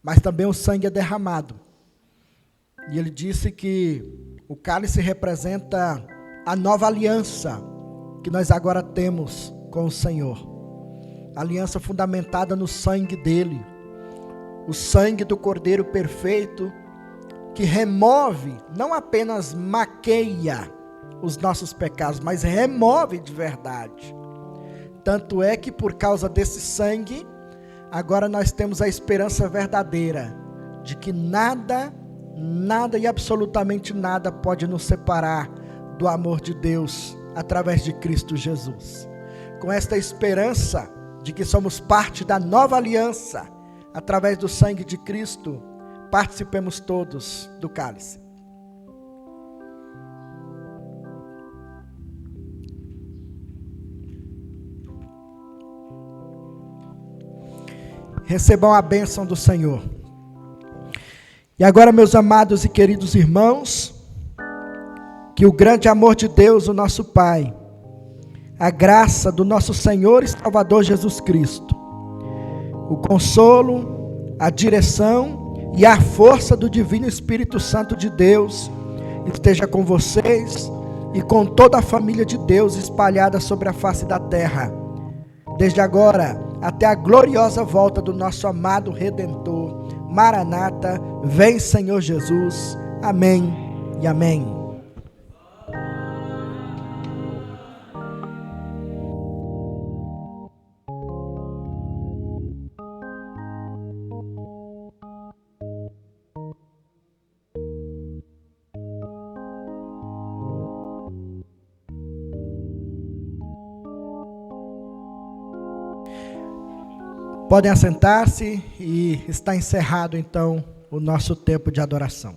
mas também o sangue é derramado. E ele disse que o cálice representa a nova aliança que nós agora temos com o Senhor. Aliança fundamentada no sangue dele. O sangue do Cordeiro perfeito, que remove, não apenas maqueia os nossos pecados, mas remove de verdade. Tanto é que por causa desse sangue, agora nós temos a esperança verdadeira de que nada e absolutamente nada pode nos separar do amor de Deus através de Cristo Jesus. Com esta esperança de que somos parte da nova aliança, através do sangue de Cristo, participemos todos do cálice. Recebam a bênção do Senhor. E agora, meus amados e queridos irmãos, que o grande amor de Deus, o nosso Pai, a graça do nosso Senhor e Salvador Jesus Cristo, o consolo, a direção e a força do Divino Espírito Santo de Deus esteja com vocês e com toda a família de Deus espalhada sobre a face da terra, desde agora até a gloriosa volta do nosso amado Redentor. Maranata, vem Senhor Jesus. Amém e amém. Podem assentar-se e está encerrado então o nosso tempo de adoração.